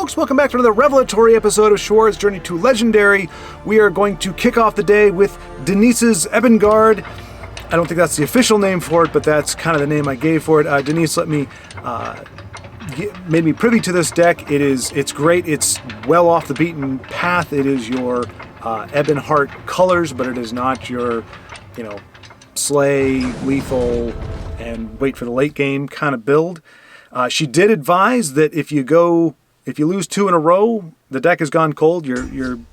folks, welcome back to another revelatory episode of Schwaaard's Journey to Legendary. We are going to kick off the day with Denise's Ebengard. I don't think that's the official name for it, but that's kind of the name I gave for it. Denise made me privy to this deck. It's great. It's well off the beaten path. It is your Ebonheart colors, but it is not your, slay, lethal, and wait for the late game kind of build. She did advise that if you lose 2 in a row, the deck has gone cold. You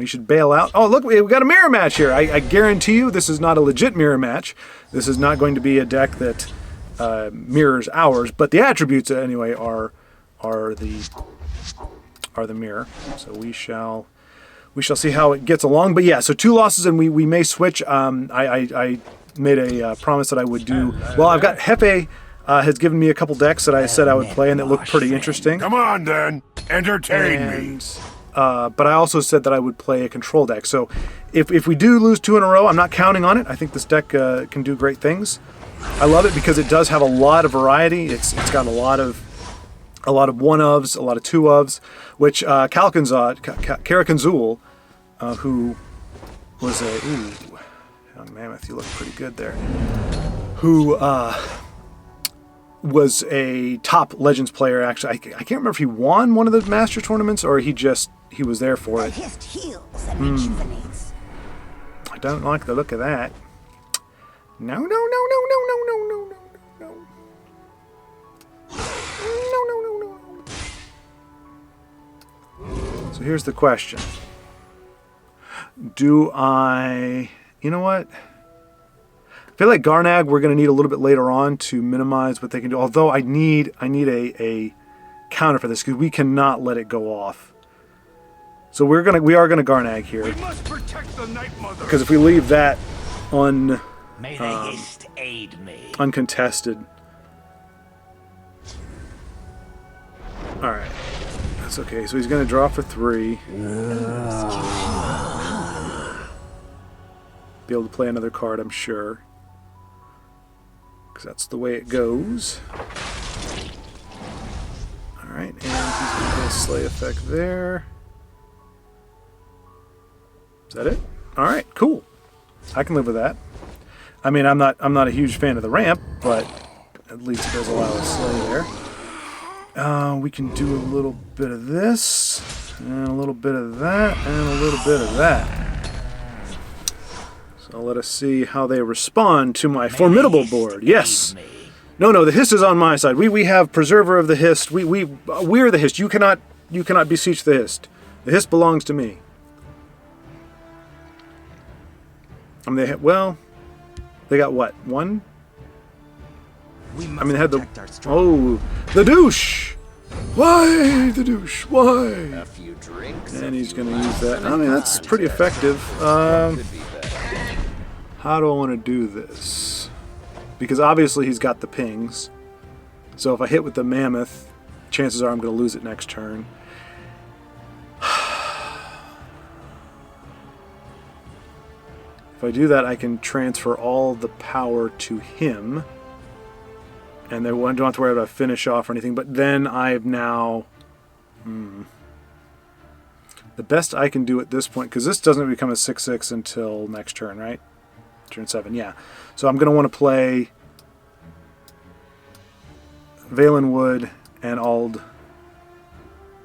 should bail out. Oh, look, we got a mirror match here. I guarantee you, this is not a legit mirror match. This is not going to be a deck that mirrors ours, but the attributes anyway are the mirror. So we shall see how it gets along. But yeah, so 2 losses and we may switch. I made a promise that I would do. Well, I've got Hefe. Has given me a couple decks that I said I would play and that looked pretty interesting. Come on, then. Entertain me. But I also said that I would play a control deck. So if we do lose 2 in a row, I'm not counting on it. I think this deck can do great things. I love it because it does have a lot of variety. It's got a lot of 1-ofs, a lot of 2-ofs, which Karakanzul, who was young mammoth, you look pretty good there, who was a top Legends player, actually. I can't remember if he won one of the Master tournaments or he was there for it. I don't like the look of that. No. So here's the question. You know what? I feel like Garnag we're going to need a little bit later on to minimize what they can do. Although I need a counter for this because we cannot let it go off. So we are going to Garnag here. We must protect the Night Mother. Because if we leave that May the Hist aid me. uncontested. All right, that's okay. So he's going to draw for 3. Be able to play another card, I'm sure. Because that's the way it goes. Alright, and he's going to get a slay effect there. Is that it? Alright, cool. I can live with that. I mean, I'm not a huge fan of the ramp, but at least it does allow a slay there. We can do a little bit of this, and a little bit of that, and a little bit of that. So let us see how they respond to my formidable board. Yes. No, the Hist is on my side. We have Preserver of the Hist. We're the Hist. You cannot beseech the Hist. The Hist belongs to me. They got what? 1? They had the douche. Why the douche? Why? A few drinks. And he's going to use that. I mean, that's pretty effective. How do I want to do this? Because obviously he's got the pings. So if I hit with the mammoth, chances are I'm going to lose it next turn. If I do that, I can transfer all the power to him. And they don't have to worry about a finish off or anything. But then I've now... The best I can do at this point, because this doesn't become a 6/6 until next turn, right? Turn 7, yeah. So I'm going to want to play Valenwood and Ald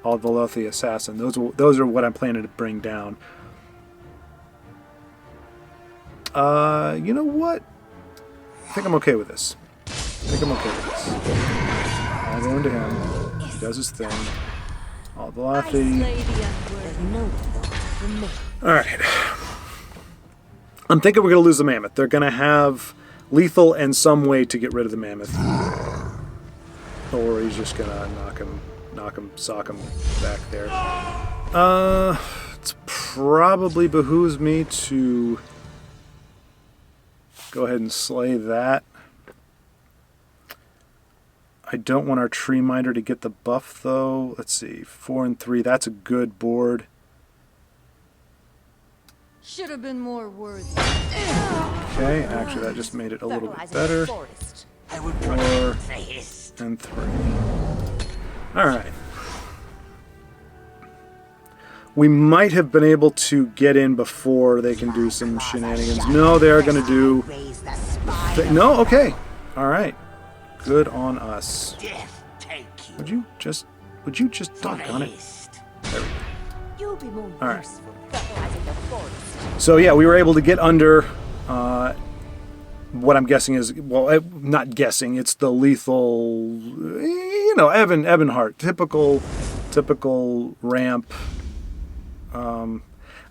Velothi Assassin. Those are what I'm planning to bring down. You know what? I think I'm okay with this. I'll go into him. He does his thing. Ald Velothi. Alright. I'm thinking we're going to lose the mammoth. They're going to have lethal and some way to get rid of the mammoth. Or he's just going to sock him back there. It's probably behooves me to go ahead and slay that. I don't want our Tree Minder to get the buff, though. Let's see. 4 and 3. That's a good board. Should have been more worthy. Okay, actually that just made it a little bit better. 4 and 3. Alright. We might have been able to get in before they can do some shenanigans. No, they're going to do... No? Okay. All right. Good on us. Death take you. Would you just doggone it? There we go. You'll be more All right. useful fertilizing the forest. So yeah, we were able to get under what I'm guessing is, well, not guessing, it's the lethal, you know, Ebonheart, typical ramp.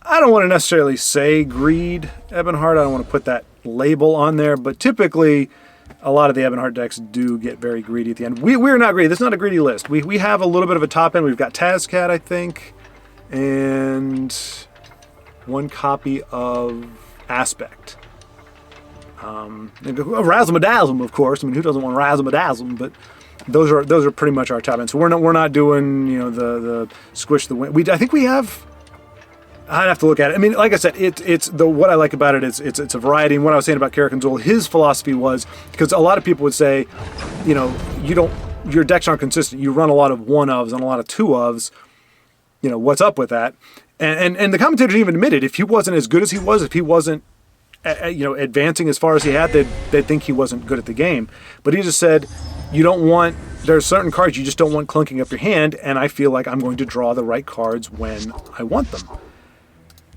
I don't want to necessarily say greed Ebonheart. I don't want to put that label on there, but typically a lot of the Ebonheart decks do get very greedy at the end. We're not greedy. This is not a greedy list. We have a little bit of a top end. We've got Tazcat, I think, and one copy of Aspect. Razzle-Madazzle, of course. I mean, who doesn't want Razzle-Madazzle? But those are pretty much our top end. So we're not doing, you know, the squish the wind. I think we have. I'd have to look at it. I mean, like I said, it's what I like about it is it's a variety. And what I was saying about Karakanzul, his philosophy was, because a lot of people would say, you know, your decks aren't consistent. You run a lot of 1-ofs and a lot of 2-ofs. You know, what's up with that? And the commentators even admitted if he wasn't as good as he was, if he wasn't, you know, advancing as far as he had, they'd think he wasn't good at the game. But he just said, there's certain cards you just don't want clunking up your hand, and I feel like I'm going to draw the right cards when I want them.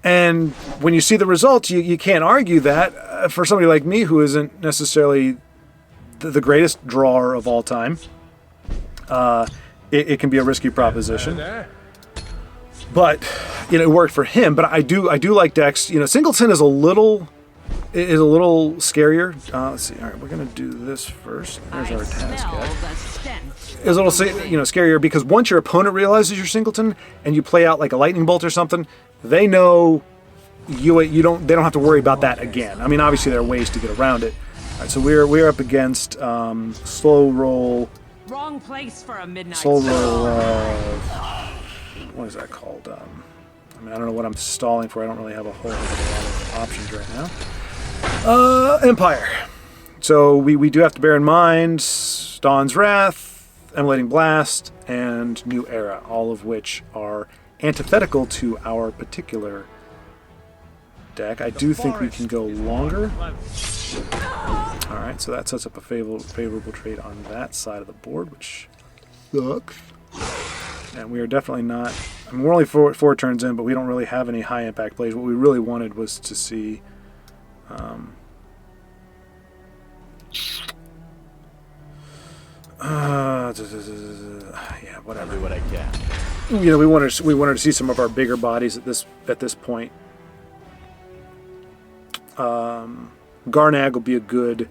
And when you see the results, you can't argue that. For somebody like me who isn't necessarily the greatest drawer of all time, it can be a risky proposition. But, you know, it worked for him. But I do like decks. You know, Singleton is a little scarier. Let's see. All right, we're gonna do this first. There's our Tazcat. It's a little, you know, scarier because once your opponent realizes you're Singleton and you play out like a lightning bolt or something, they know they don't have to worry about that again. I mean, obviously there are ways to get around it. All right, so we're up against slow roll. Wrong place for a midnight. Slow roll. What is that called? I mean, I don't know what I'm stalling for. I don't really have a whole lot of options right now. Empire. So we do have to bear in mind Dawn's Wrath, Emulating Blast, and New Era, all of which are antithetical to our particular deck. I do think we can go longer. Alright, so that sets up a favorable trade on that side of the board, which sucks. And we are definitely not... I mean, we're only four turns in, but we don't really have any high-impact plays. What we really wanted was to see... yeah, whatever. I'll do what I can. You know, we wanted to see some of our bigger bodies at this point. Garnag will be a good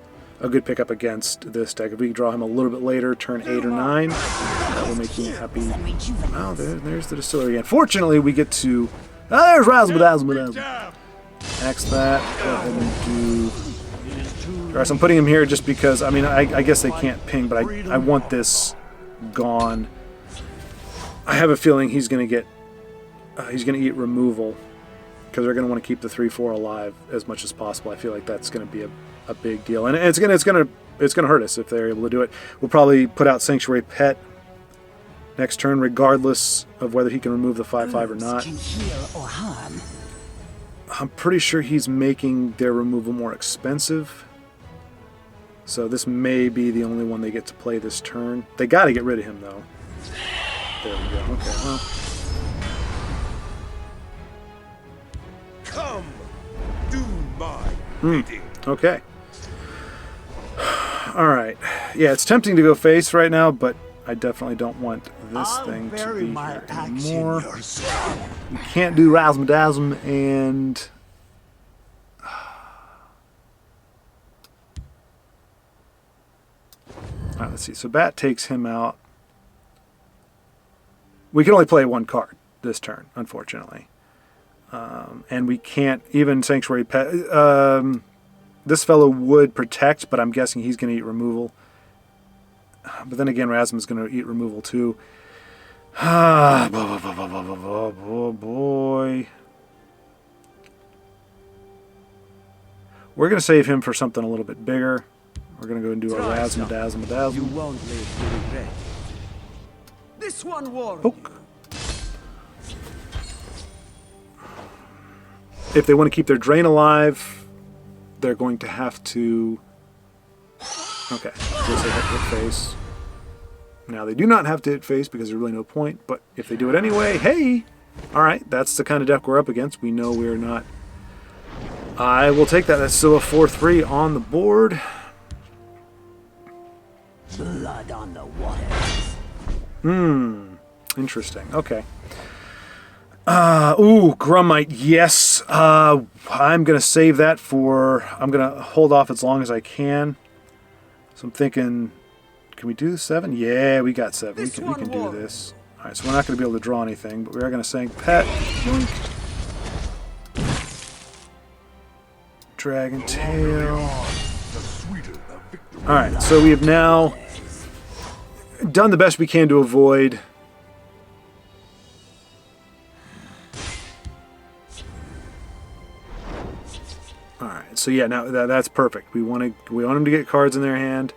pickup against this deck. If we can draw him a little bit later, turn 8 or 9, that will make me happy. Wow, there's the distillery again. Fortunately, we get to... there's Razzle-Madazzle. Axe that. Go ahead and do... Alright, so I'm putting him here just because, I mean, I guess they can't ping, but I want this gone. I have a feeling he's going to eat removal because they're going to want to keep the 3/4 alive as much as possible. I feel like that's going to be a big deal, and it's going to hurt us if they're able to do it. We'll probably put out Sanctuary Pet next turn, regardless of whether he can remove the 5/5 or not. Can heal or harm. I'm pretty sure he's making their removal more expensive. So this may be the only one they get to play this turn. They got to get rid of him, though. There we go. Okay, well. Come, do my bidding. Okay. All right. Yeah, it's tempting to go face right now, but I definitely don't want this thing to be here anymore. We can't do Razzle-Madazzle and... All right, let's see. So Bat takes him out. We can only play one card this turn, unfortunately. And we can't even Sanctuary Pet. This fellow would protect, but I'm guessing he's going to eat removal. But then again, Rasmus is going to eat removal too. Oh boy. We're going to save him for something a little bit bigger. We're going to go and do a Razzle-Madazzle. You won't live to regret. This one wore. Poke. if they want to keep their drain alive, they're going to have to... Okay, so they have to hit face. Now, they do not have to hit face because there's really no point, but if they do it anyway, hey! Alright, that's the kind of deck we're up against. We know we're not... I will take that. That's still a 4-3 on the board. Blood on the waters. Interesting. Okay. Ooh, Grummite, yes. I'm going to save that for... I'm going to hold off as long as I can. So I'm thinking... Can we do 7? Yeah, we got 7. We can do this. Alright, so we're not going to be able to draw anything, but we are going to sing Pet. Yoink. Dragon Tail. Alright, so we have now done the best we can to avoid Alright, so yeah, now that's perfect. We want them to get cards in their hand.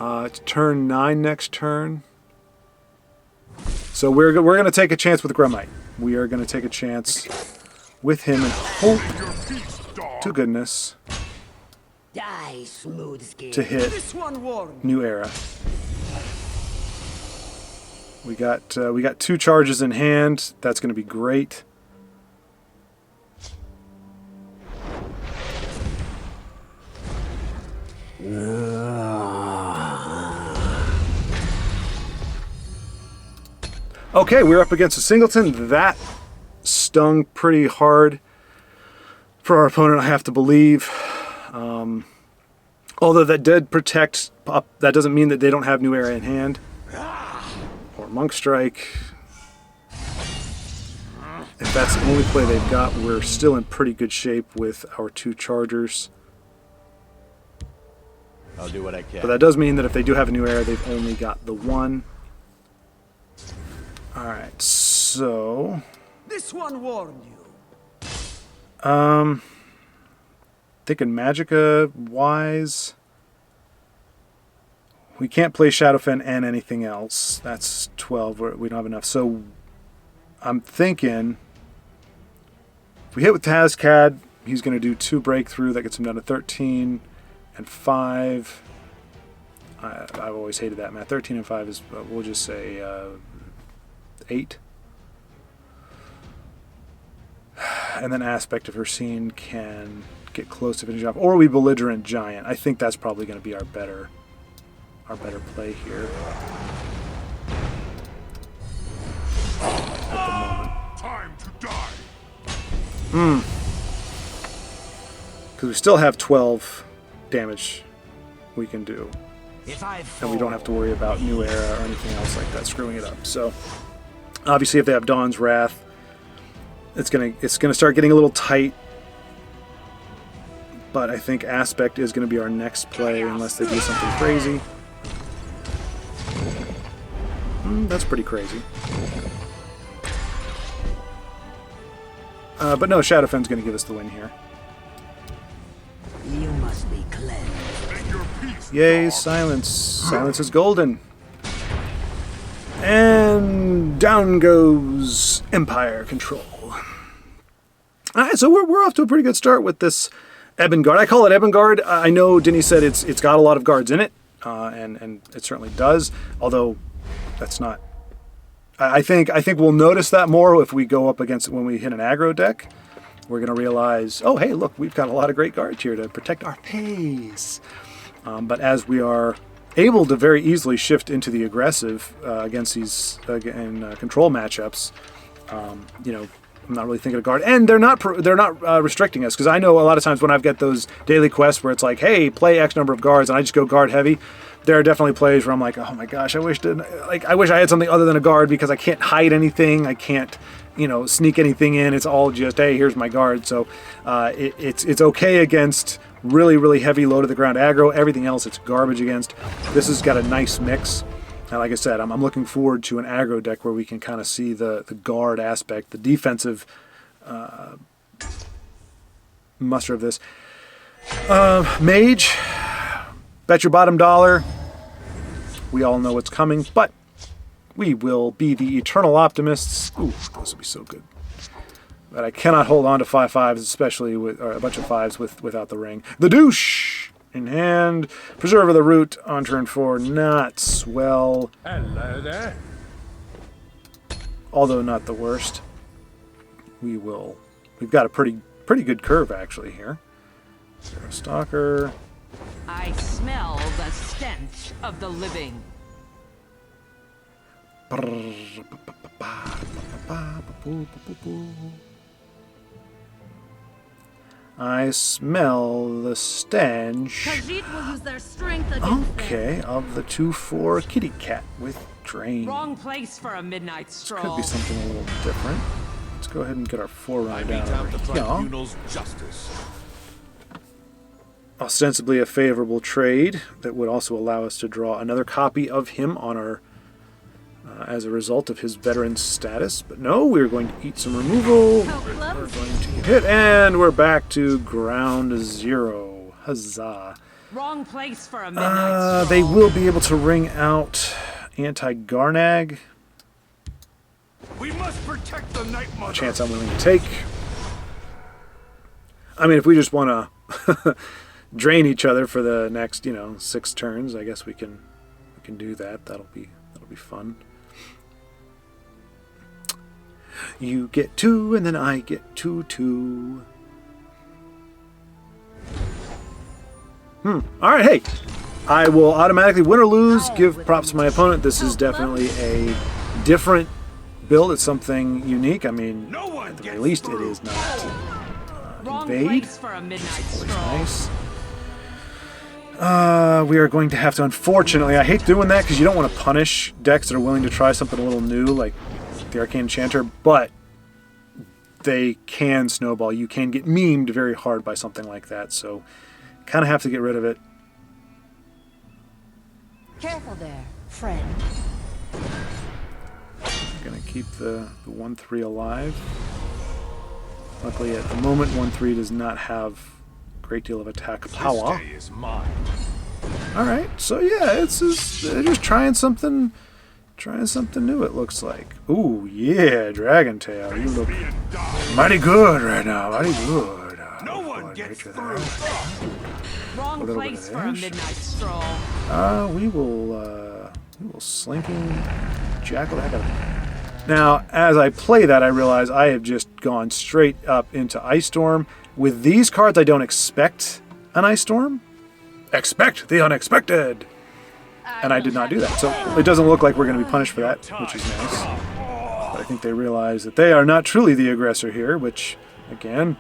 It's turn 9 next turn. So we're going to take a chance with Grummite. We are going to take a chance with him and hope to goodness Die, smooth skin. to hit New Era. We got 2 charges in hand. That's going to be great. Okay, we're up against a singleton. That stung pretty hard for our opponent, I have to believe. Although that did protect up, that doesn't mean that they don't have New Era in hand. Or Monk Strike. If that's the only play they've got, we're still in pretty good shape with our 2 chargers. I'll do what I can. But that does mean that if they do have a New Era, they've only got the 1. Alright, so... This one warned you. Thinking Magicka-wise... We can't play Shadowfen and anything else. That's 12. We don't have enough. So, I'm thinking... If we hit with Tazcad, he's going to do 2 breakthrough. That gets him down to 13 and 5. I've always hated that math. 13 and 5 is, we'll just say... 8. And then Aspect of Ursine can get close to finishing off. Or we Belligerent Giant. I think that's probably going to be our better play here. At the moment. Time to die. Because we still have 12 damage we can do. If I And we don't have to worry about New Era or anything else like that screwing it up. So... Obviously, if they have Dawn's Wrath, it's gonna start getting a little tight. But I think Aspect is going to be our next play unless they do something crazy. That's pretty crazy. But no, Shadowfen's going to give us the win here. You must be cleansed. Make your peace. Yay, silence. Silence is golden. And down goes Empire Control. Alright, so we're off to a pretty good start with this Ebon Guard. I call it Ebon Guard. I know Denny said it's got a lot of guards in it, and it certainly does. Although that's not. I think we'll notice that more if we go up against when we hit an aggro deck. We're going to realize, oh hey, look, we've got a lot of great guards here to protect our pace. But as we are able to very easily shift into the aggressive against these control matchups, you know, I'm not really thinking of guard, and they're not restricting us, because I know a lot of times when I've got those daily quests where it's like, hey, play X number of guards, and I just go guard heavy. There are definitely plays where I'm like, oh my gosh, I wish I had something other than a guard, because I can't hide anything, I can't, you know, sneak anything in. It's all just, hey, here's my guard. So it's okay against really, really heavy low to the ground aggro. Everything else it's garbage against. This has got a nice mix. And like I said, I'm looking forward to an aggro deck where we can kind of see the guard aspect, the defensive muster of this. Mage, bet your bottom dollar. We all know what's coming, but we will be the eternal optimists. Ooh, this will be so good. But I cannot hold on to 5/5s, especially with or a bunch of 5s without the ring. The douche in hand. Preserve of the root on turn 4. Not swell. Hello there. Although not the worst. We've got a pretty good curve actually here. Zero Stalker. I smell the stench of the living. I smell the stench. Khajiit will use their strength against Okay, of the 2/4 kitty cat with drain. Wrong place for a midnight Could stroll. be something a little different. Let's go ahead and get our forerunner down Time over to here. tribunal's justice. Ostensibly a favorable trade that would also allow us to draw another copy of him on our as a result of his veteran status. But no, we're going to eat some removal. We're going to get hit, and we're back to ground 0. Huzzah. Wrong place for a midnight stroll. They will be able to ring out anti-Garnag. We must protect the Night Mother. A chance I'm willing to take. I mean, if we just want to drain each other for the next, 6 turns, I guess we can do that. That'll be fun. You get 2, and then I get 2/2. All right, hey. I will automatically win or lose. Give props to my opponent. This is definitely a different build. It's something unique. I mean, No one at the gets very least, it through. is not Wrong invade. place for a midnight Always stroll. nice. We are going to have to, unfortunately, I hate doing that because you don't want to punish decks that are willing to try something a little new, like the Arcane Enchanter, but they can snowball. You can get memed very hard by something like that, so kind of have to get rid of it. Careful there, friend. Going to keep the 1/3 alive. Luckily, at the moment, 1/3 does not have a great deal of attack power. This day is mine. All right, so yeah, they're just trying something new. It looks like. Ooh, yeah, Dragon Tail. You look Being died. mighty good right now. Mighty good. No Go one ahead, gets nature through. there. Wrong little bit place of for a ash. midnight stroll. We will slinking jackal the heck out of it. Now, as I play that, I realize I have just gone straight up into Ice Storm. With these cards, I don't expect an Ice Storm. Expect the unexpected. And I did not do that. So it doesn't look like we're going to be punished for that, which is nice. But I think they realize that they are not truly the aggressor here, which, again,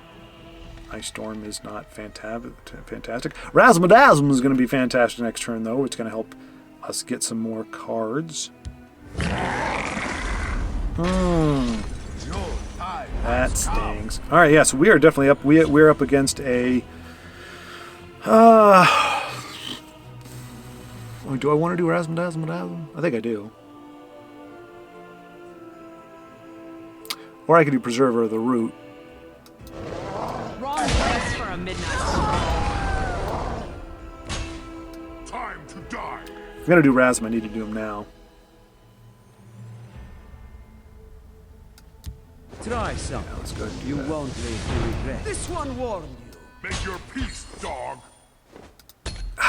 Ice Storm is not fantastic. Razzle-Dazzle is going to be fantastic next turn, though. It's going to help us get some more cards. That stings. All right, yeah, so we are definitely up. We're up against a... do I want to do Razzle-Dazzle? I think I do. Or I could do Preserver of the Root. Wrong place for a midnight stroll. Time to die. If I'm going to do Razm, I need to do him now. Try some. Let's go ahead and do You that. won't live to regret. This one warned you. Make your peace, dog.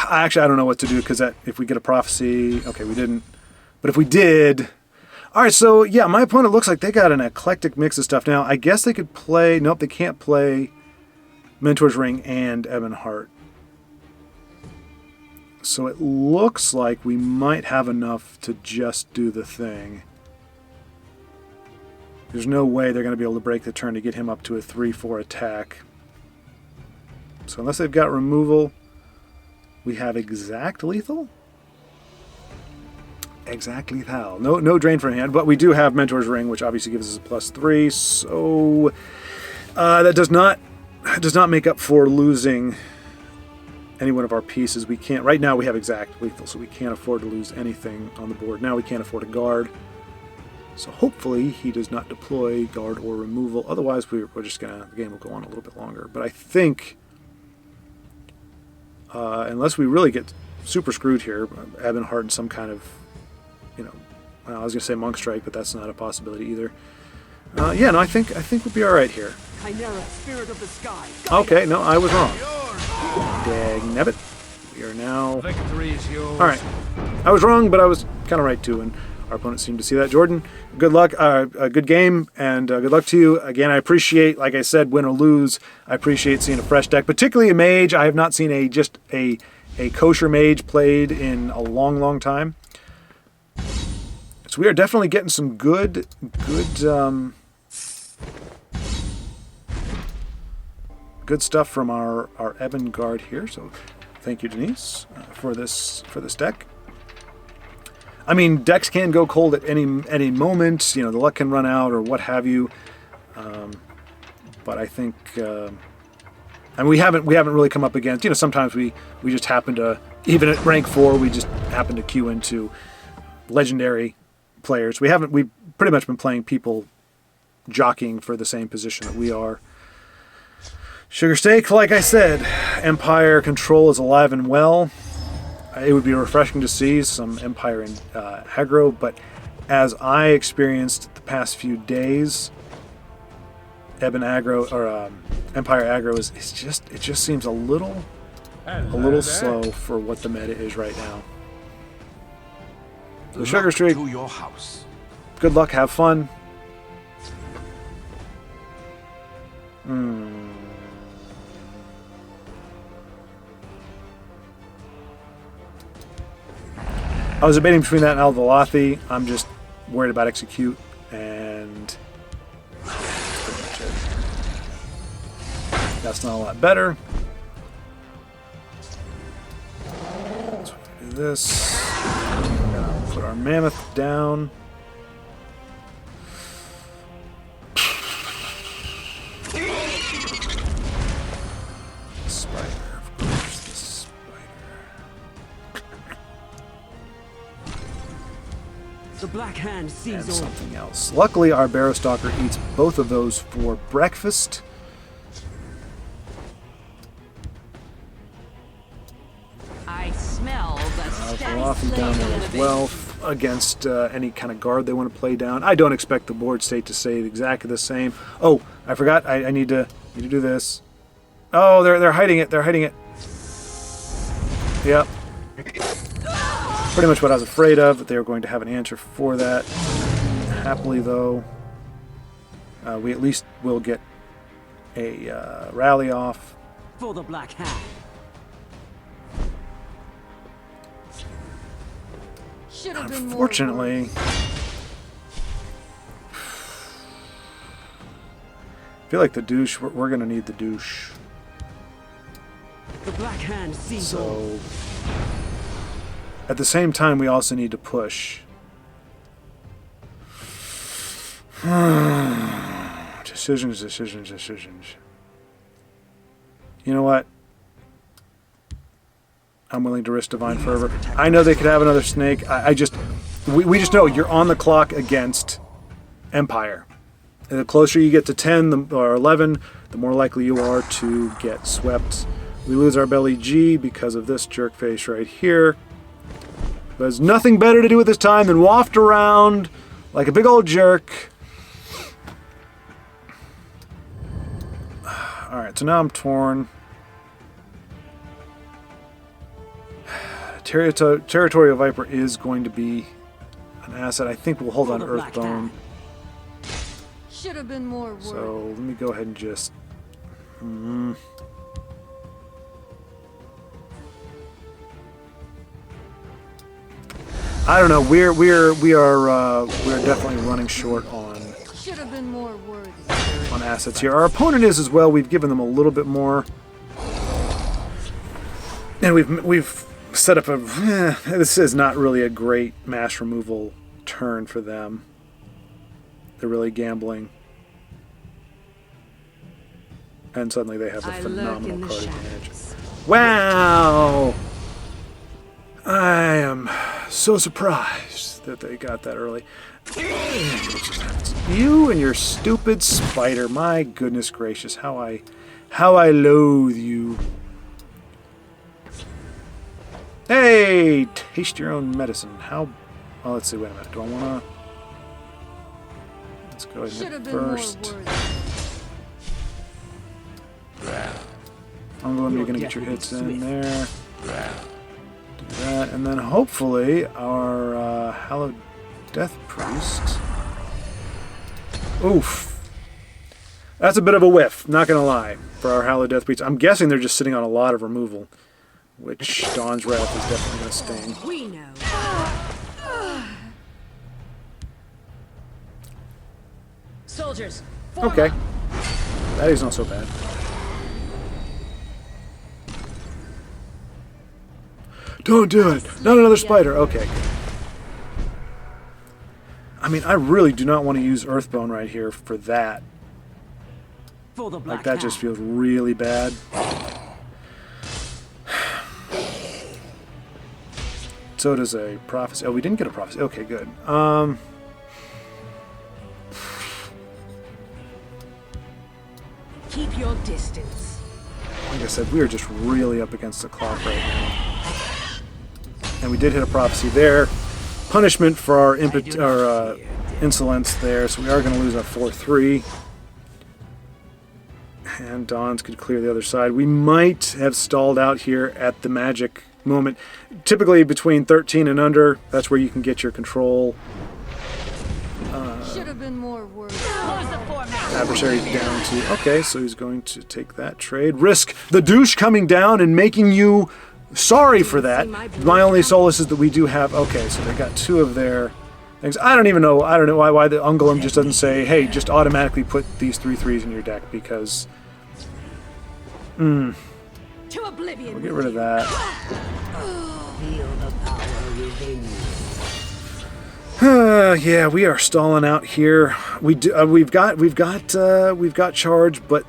Actually, I don't know what to do because if we get a prophecy, okay, we didn't. But if we did, all right. So yeah, my opponent looks like they got an eclectic mix of stuff. Now I guess they could play. Nope, they can't play Mentor's Ring and Ebon Heart. So it looks like we might have enough to just do the thing. There's no way they're going to be able to break the turn to get him up to a 3/4 attack. So unless they've got removal. We have exact lethal? Exact lethal. No drain for hand, but we do have Mentor's Ring, which obviously gives us a +3, so that does not make up for losing any one of our pieces. We can't, right now we have exact lethal, so we can't afford to lose anything on the board. Now we can't afford a guard. So hopefully he does not deploy guard or removal. Otherwise we're just the game will go on a little bit longer. But I think unless we really get super screwed here, Ebon Heart and some kind of, well, I was going to say Monk Strike, but that's not a possibility either. Yeah, no, I think we'll be all right here. Chimera spirit of the sky. Okay, no, I was wrong. Dagnabbit. We are now... Victory is yours. All right. I was wrong, but I was kind of right too, and our opponent seemed to see that. Jordan, good luck. A good game, and good luck to you. Again, I appreciate, like I said, win or lose, I appreciate seeing a fresh deck, particularly a mage. I have not seen a kosher mage played in a long, long time. So we are definitely getting some good stuff from our Ebon Guard here. So thank you, Denise, for this deck. I mean, decks can go cold at any moment. You know, the luck can run out or what have you. But I think, and we haven't really come up against. You know, sometimes we just happen to, even at rank 4, we just happen to queue into legendary players. We've pretty much been playing people jockeying for the same position that we are. Sugar Steak, like I said, Empire control is alive and well. It would be refreshing to see some Empire in aggro, but as I experienced the past few days, Ebon aggro or Empire aggro it just seems a little slow for what the meta is right now. So Sugar Streak, To your house. good luck, have fun. I was debating between that and Alvalathi. I'm just worried about execute, and that's pretty much it. That's not a lot better. Let's do this. Put our mammoth down. Spider, of course, the spider. The Black Hand sees And all. something else. Luckily, our Barrow Stalker eats both of those for breakfast. I smell the Velocity stench down there as well against any kind of guard they want to play down. I don't expect the board state to say exactly the same. Oh, I forgot. I need to do this. Oh, they're hiding it. They're hiding it. Yep. Pretty much what I was afraid of, that they were going to have an answer for that. Happily, though, we at least will get a rally off. For the Black Hand. Should have been more. Unfortunately, I feel like the douche, we're going to need the douche. The Black Hand sees all. So, at the same time, we also need to push. Decisions. You know what? I'm willing to risk Divine Fervor. I know they could have another snake. We just know you're on the clock against Empire. And the closer you get to 10 or 11, the more likely you are to get swept. We lose our belly G because of this jerk face right here. Who has nothing better to do at this time than waft around like a big old jerk. Alright, so now I'm torn. Territorial Viper is going to be an asset. I think we'll hold on Earthbone. Should have been more work. So let me go ahead and just... I don't know. We are definitely running short on Should have been more worthy. assets here. Our opponent is as well. We've given them a little bit more, and we've set up a. This is not really a great mass removal turn for them. They're really gambling, and suddenly they have a phenomenal card advantage. Wow! I am so surprised that they got that early. You and your stupid spider. My goodness gracious, how I loathe you. Hey, taste your own medicine. How? Well, let's see. Wait a minute. Do I want to? Let's go ahead Should and have hit been more first. worthy. Ungolem, you're going to get your hits in there. Do that, and then hopefully our Hallowed Death Priest. Oof. That's a bit of a whiff, not going to lie, for our Hallowed Death Priest. I'm guessing they're just sitting on a lot of removal, which Dawn's Wrath is definitely going to sting. We know. Soldiers, Okay. That is not so bad. Don't do it! Not another spider! Okay. I mean, I really do not want to use Earthbone right here for that. For the Black Like, that just Hand. feels really bad. So does a prophecy. Oh, we didn't get a prophecy. Okay, good. Keep your distance. Like I said, we are just really up against the clock right now. And we did hit a prophecy there. Punishment for our insolence there, so we are going to lose our 4-3. And Dawns could clear the other side. We might have stalled out here at the magic moment. Typically between 13 and under, that's where you can get your control Should have been more worthy. adversary down to... Okay, so he's going to take that trade. Risk the douche coming down and making you sorry for that. My only solace is that we do have... Okay, so they got two of their things. I don't know why the Ungolem just doesn't say, hey, just automatically put these 3/3s in your deck, because... To oblivion. We'll get rid of that. Feel the power within you. Yeah, we are stalling out here. We've got charge, but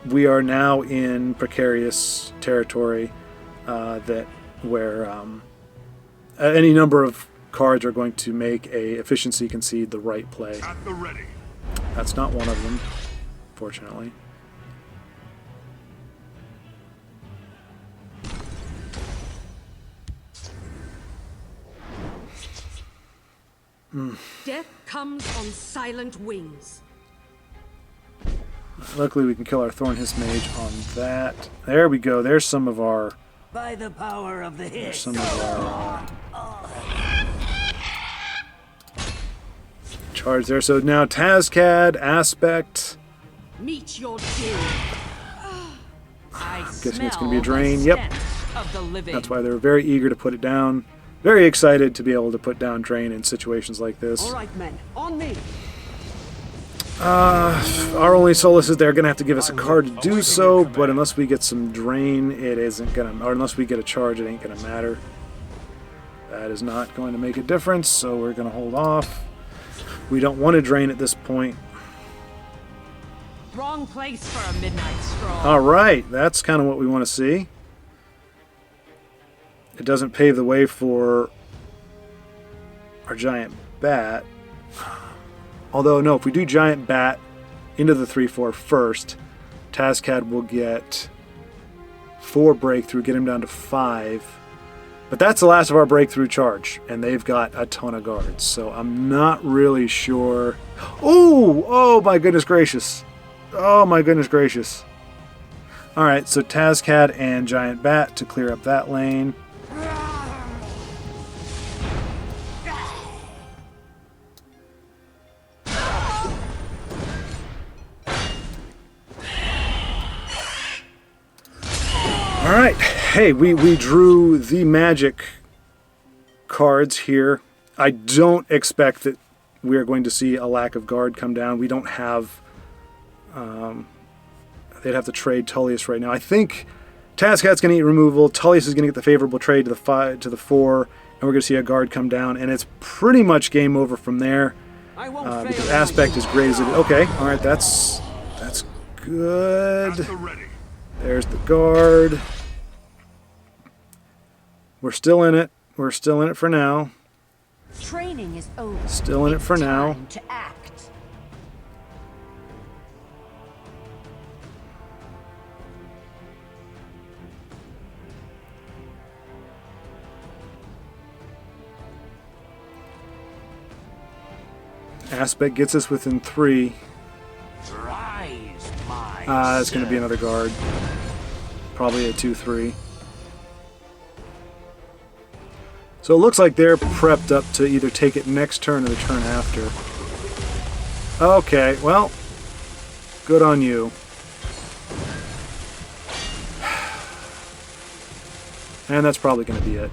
we are now in precarious territory. Where any number of cards are going to make a efficiency concede the right play. At the ready. That's not one of them, fortunately. Death comes on silent wings. Luckily, we can kill our Thornhiss Mage on that. There we go. There's some of our... By the power of the There's hiss. some of our charge there. So now Tazcad, Aspect. Meet your doom. I Guessing it's smell gonna be a drain. the Yep. stench of the living. That's why they're very eager to put it down. Very excited to be able to put down Drain in situations like this. All right, men, on me. Our only solace is they're going to have to give us a card to do so, but unless we get some Drain, it isn't going to... Or unless we get a charge, it ain't going to matter. That is not going to make a difference, so we're going to hold off. We don't want to Drain at this point. Wrong place for a midnight stroll. Alright, that's kind of what we want to see. It doesn't pave the way for our Giant Bat. Although, no, if we do Giant Bat into the 3/4 first, Tazcad will get 4 breakthrough, get him down to 5. But that's the last of our breakthrough charge, and they've got a ton of guards, so I'm not really sure. Ooh! Oh my goodness gracious. Oh my goodness gracious. Alright, so Tazcad and Giant Bat to clear up that lane. Alright, hey, we drew the magic cards here. I don't expect that we are going to see a lack of guard come down. We don't have... they'd have to trade Tullius right now. I think Tazcad's going to eat removal, Tullius is going to get the favorable trade to the 4, and we're going to see a guard come down, and it's pretty much game over from there. I won't Because fail. Aspect is great as it is. Okay, alright, that's good. At the ready. There's the guard. We're still in it. We're still in it for now. Training is over. Still in it for now. Time to act. Aspect gets us within 3. Rise, my That's going to be another guard. Probably a 2-3. So it looks like they're prepped up to either take it next turn or the turn after. Okay, well, good on you. And that's probably going to be it.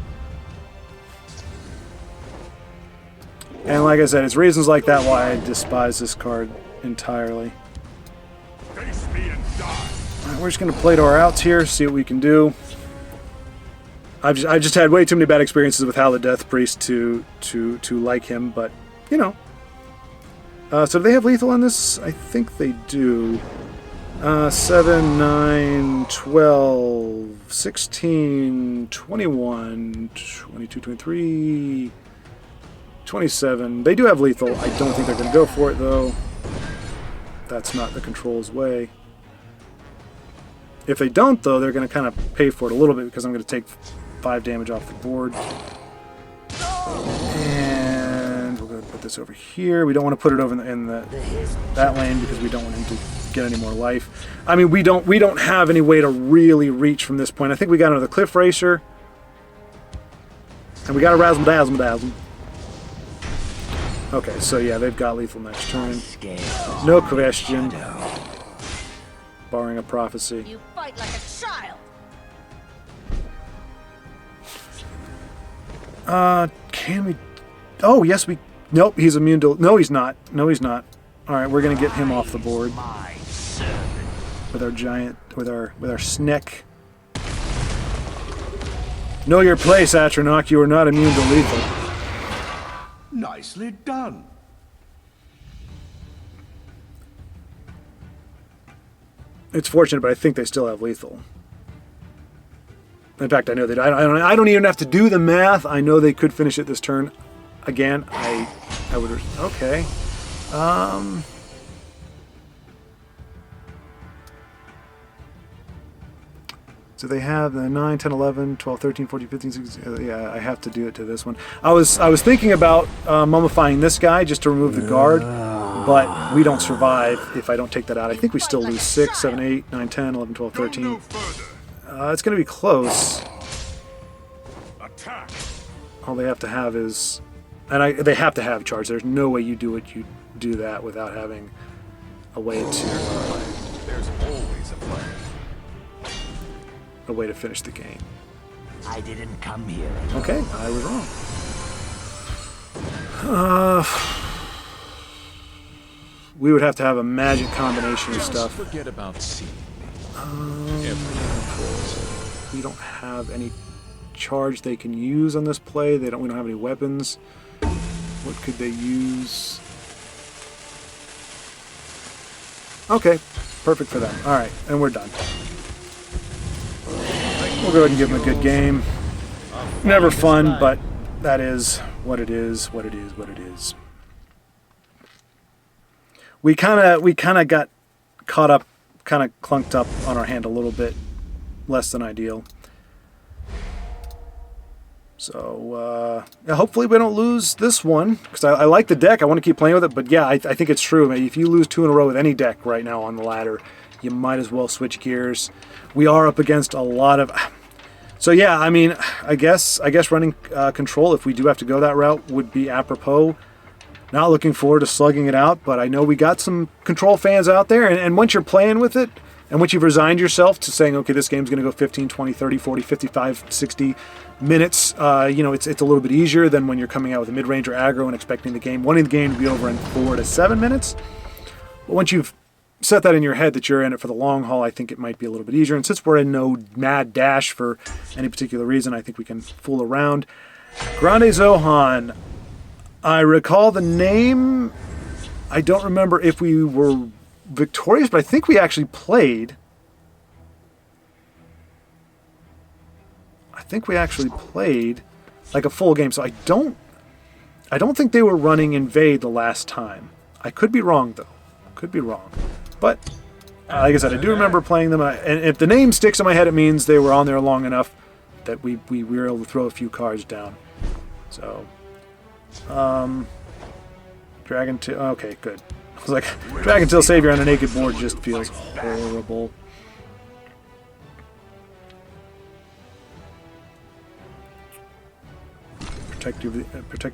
And like I said, it's reasons like that why I despise this card entirely. Face me and die. Alright, we're just going to play to our outs here, see what we can do. I've just had way too many bad experiences with Hal the Death Priest to like him, but, you know. So do they have lethal on this? I think they do. 7, 9, 12, 16, 21, 22, 23, 27. They do have lethal. I don't think they're going to go for it, though. That's not the Control's way. If they don't, though, they're going to kind of pay for it a little bit because I'm going to take 5 damage off the board. And we're going to put this over here. We don't want to put it over in that lane because we don't want him to get any more life. I mean, we don't have any way to really reach from this point. I think we got another Cliff Racer. And we got a Razzle Dazzle Dazzle. Okay, so yeah, they've got lethal next turn. No question. Barring a prophecy. You fight like a child. Can we... Oh, yes, we... Nope, he's immune to... No, he's not. No, he's not. Alright, we're going to get him off the board. With our giant... With our Sneck. Know your place, Atronach. You are not immune to lethal. Nicely done. It's fortunate, but I think they still have lethal. In fact, I know that I don't even have to do the math. I know they could finish it this turn. Again, I would... Okay. So they have the 9, 10, 11, 12, 13, 14, 15, 16... yeah, I have to do it to this one. I was thinking about mummifying this guy just to remove the guard, but we don't survive if I don't take that out. I think we still lose 6, 7, 8, 9, 10, 11, 12, 13. No further. It's going to be close. Attack. All they have to have is... And they have to have charge. There's no way you do that without having a way to... There's always a plan. a way to finish the game. I didn't come here. Okay, I was wrong. We would have to have a magic combination of stuff. Forget about seeing We don't have any charge they can use on this play. We don't have any weapons. What could they use? Okay, perfect for them. Alright, and we're done. We'll go ahead and give them a good game. Never fun, but that is what it is, what it is, what it is. We kind of got caught up, kind of clunked up on our hand a little bit. Less than ideal. So, yeah, hopefully we don't lose this one, because I like the deck. I want to keep playing with it, but yeah, I think it's true. If you lose 2 in a row with any deck right now on the ladder, you might as well switch gears. We are up against a lot of... So yeah, I mean, I guess running Control, if we do have to go that route, would be apropos. Not looking forward to slugging it out, but I know we got some Control fans out there, and once you're playing with it, and once you've resigned yourself to saying, okay, this game's going to go 15, 20, 30, 40, 55, 60 minutes, you know, it's a little bit easier than when you're coming out with a mid-range or aggro and expecting wanting the game to be over in 4 to 7 minutes. But once you've set that in your head that you're in it for the long haul, I think it might be a little bit easier. And since we're in no mad dash for any particular reason, I think we can fool around. Grande Zohan. I recall the name. I don't remember if we were victorious, but I think we actually played. I think we actually played like a full game, so I don't think they were running Invade the last time. I could be wrong, though. Could be wrong. But, like I said, I do remember playing them, and if the name sticks in my head, it means they were on there long enough that we were able to throw a few cards down. So, Dragon Tail. Okay, good. I was like, Dragon Tail Savior on a naked board just feels horrible. Protector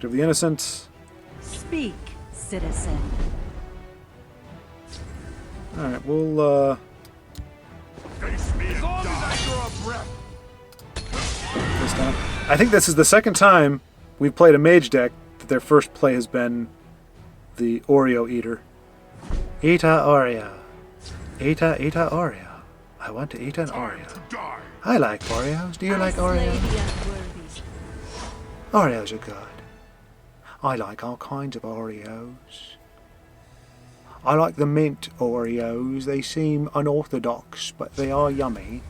of the innocent. Speak, citizen. Alright, we'll, Face me as long as I draw breath. this time. I think this is the second time we've played a mage deck that their first play has been the Oreo Eater. Eat a Oreo. Eat a Oreo. I want to eat an Oreo. Die. I like Oreos. Do you like Slay Oreos? the unworthy. Oreos are good. I like all kinds of Oreos. I like the mint Oreos. They seem unorthodox, but they are yummy.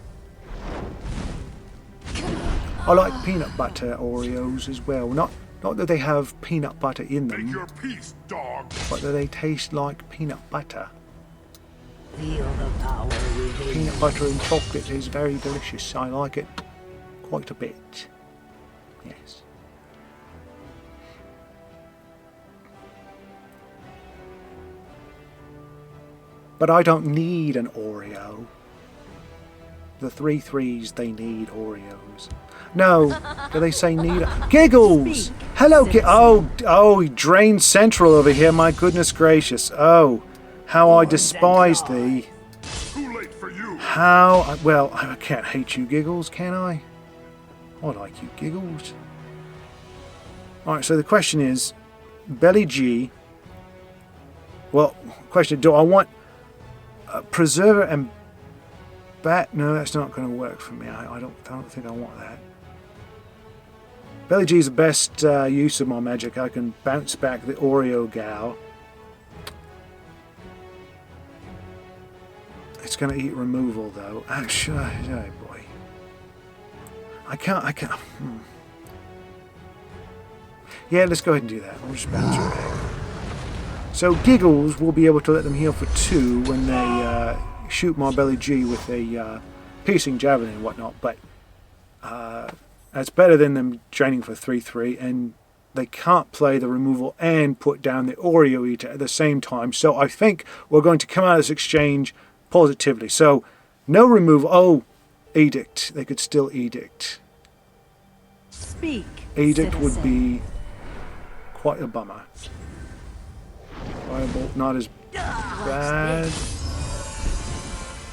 I like peanut butter Oreos as well. Not that they have peanut butter in Make them, your peace, dog. but that they taste like peanut butter. Feel the power within. Peanut butter and chocolate is very delicious. I like it quite a bit. Yes. But I don't need an Oreo. The 3-3s, they need Oreos. No, do they say need a... Giggles! Hello, oh, Drain Central over here, my goodness gracious. Oh, how I despise thee. Too late for you. How... Well, I can't hate you, Giggles, can I? I like you, Giggles. Alright, so the question is, Belly G... Well, question, do I want... Preserver and Bat... No, that's not going to work for me. I don't think I want that. Belly G is the best use of my magic. I can bounce back the Oreo Gal. It's going to eat removal, though. Actually, oh boy. I can't... Yeah, let's go ahead and do that. We'll just bounce her back. So Giggles will be able to let them heal for 2 when they shoot my Belly G with a piercing javelin and whatnot, but that's better than them draining for 3-3, and they can't play the removal and put down the Oreo Eater at the same time, so I think we're going to come out of this exchange positively. So, no removal. Oh, Edict. They could still Edict. Speak, Edict citizen. would be quite a bummer. Firebolt, not as bad.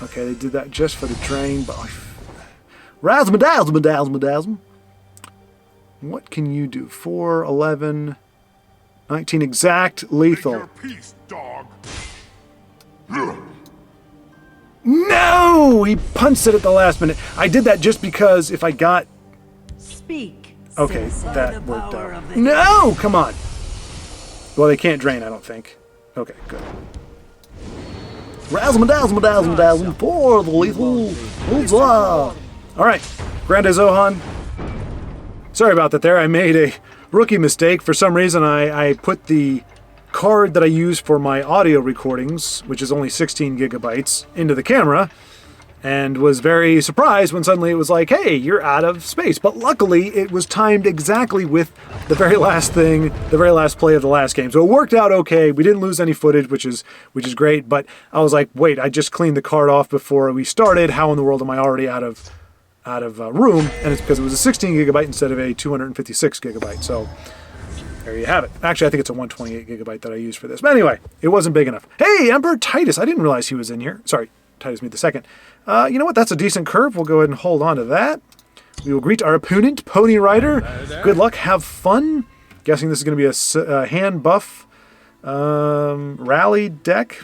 Okay, they did that just for the drain, but Razzle-ma-dazzle-ma-dazzle-ma-dazzle. What can you do? 4, 11, 19 exact, Make lethal. your peace, dog. No! He punched it at the last minute. I did that just because if I got... Speak, Okay, citizen. that worked out. No! Come on! Well, they can't drain, I don't think. Okay, good. Razzle-ma-dazzle-ma-dazzle-ma-dazzle for the lethal. Huzzah! Alright, Grande Zohan. Sorry about that there. I made a rookie mistake. For some reason, I put the card that I use for my audio recordings, which is only 16 gigabytes, into the camera, and was very surprised when suddenly it was like, hey, you're out of space. But luckily, it was timed exactly with the very last thing, the very last play of the last game. So it worked out okay. We didn't lose any footage, which is great. But I was like, wait, I just cleaned the card off before we started. How in the world am I already out of room? And it's because it was a 16 gigabyte instead of a 256 gigabyte. So there you have it. Actually, I think it's a 128 gigabyte that I used for this. But anyway, it wasn't big enough. Hey, Emperor Titus. I didn't realize he was in here. Sorry, Titus me the second. You know what? That's a decent curve. We'll go ahead and hold on to that. We will greet our opponent, Pony Rider. Good luck. Have fun. Guessing this is going to be a hand buff rally deck.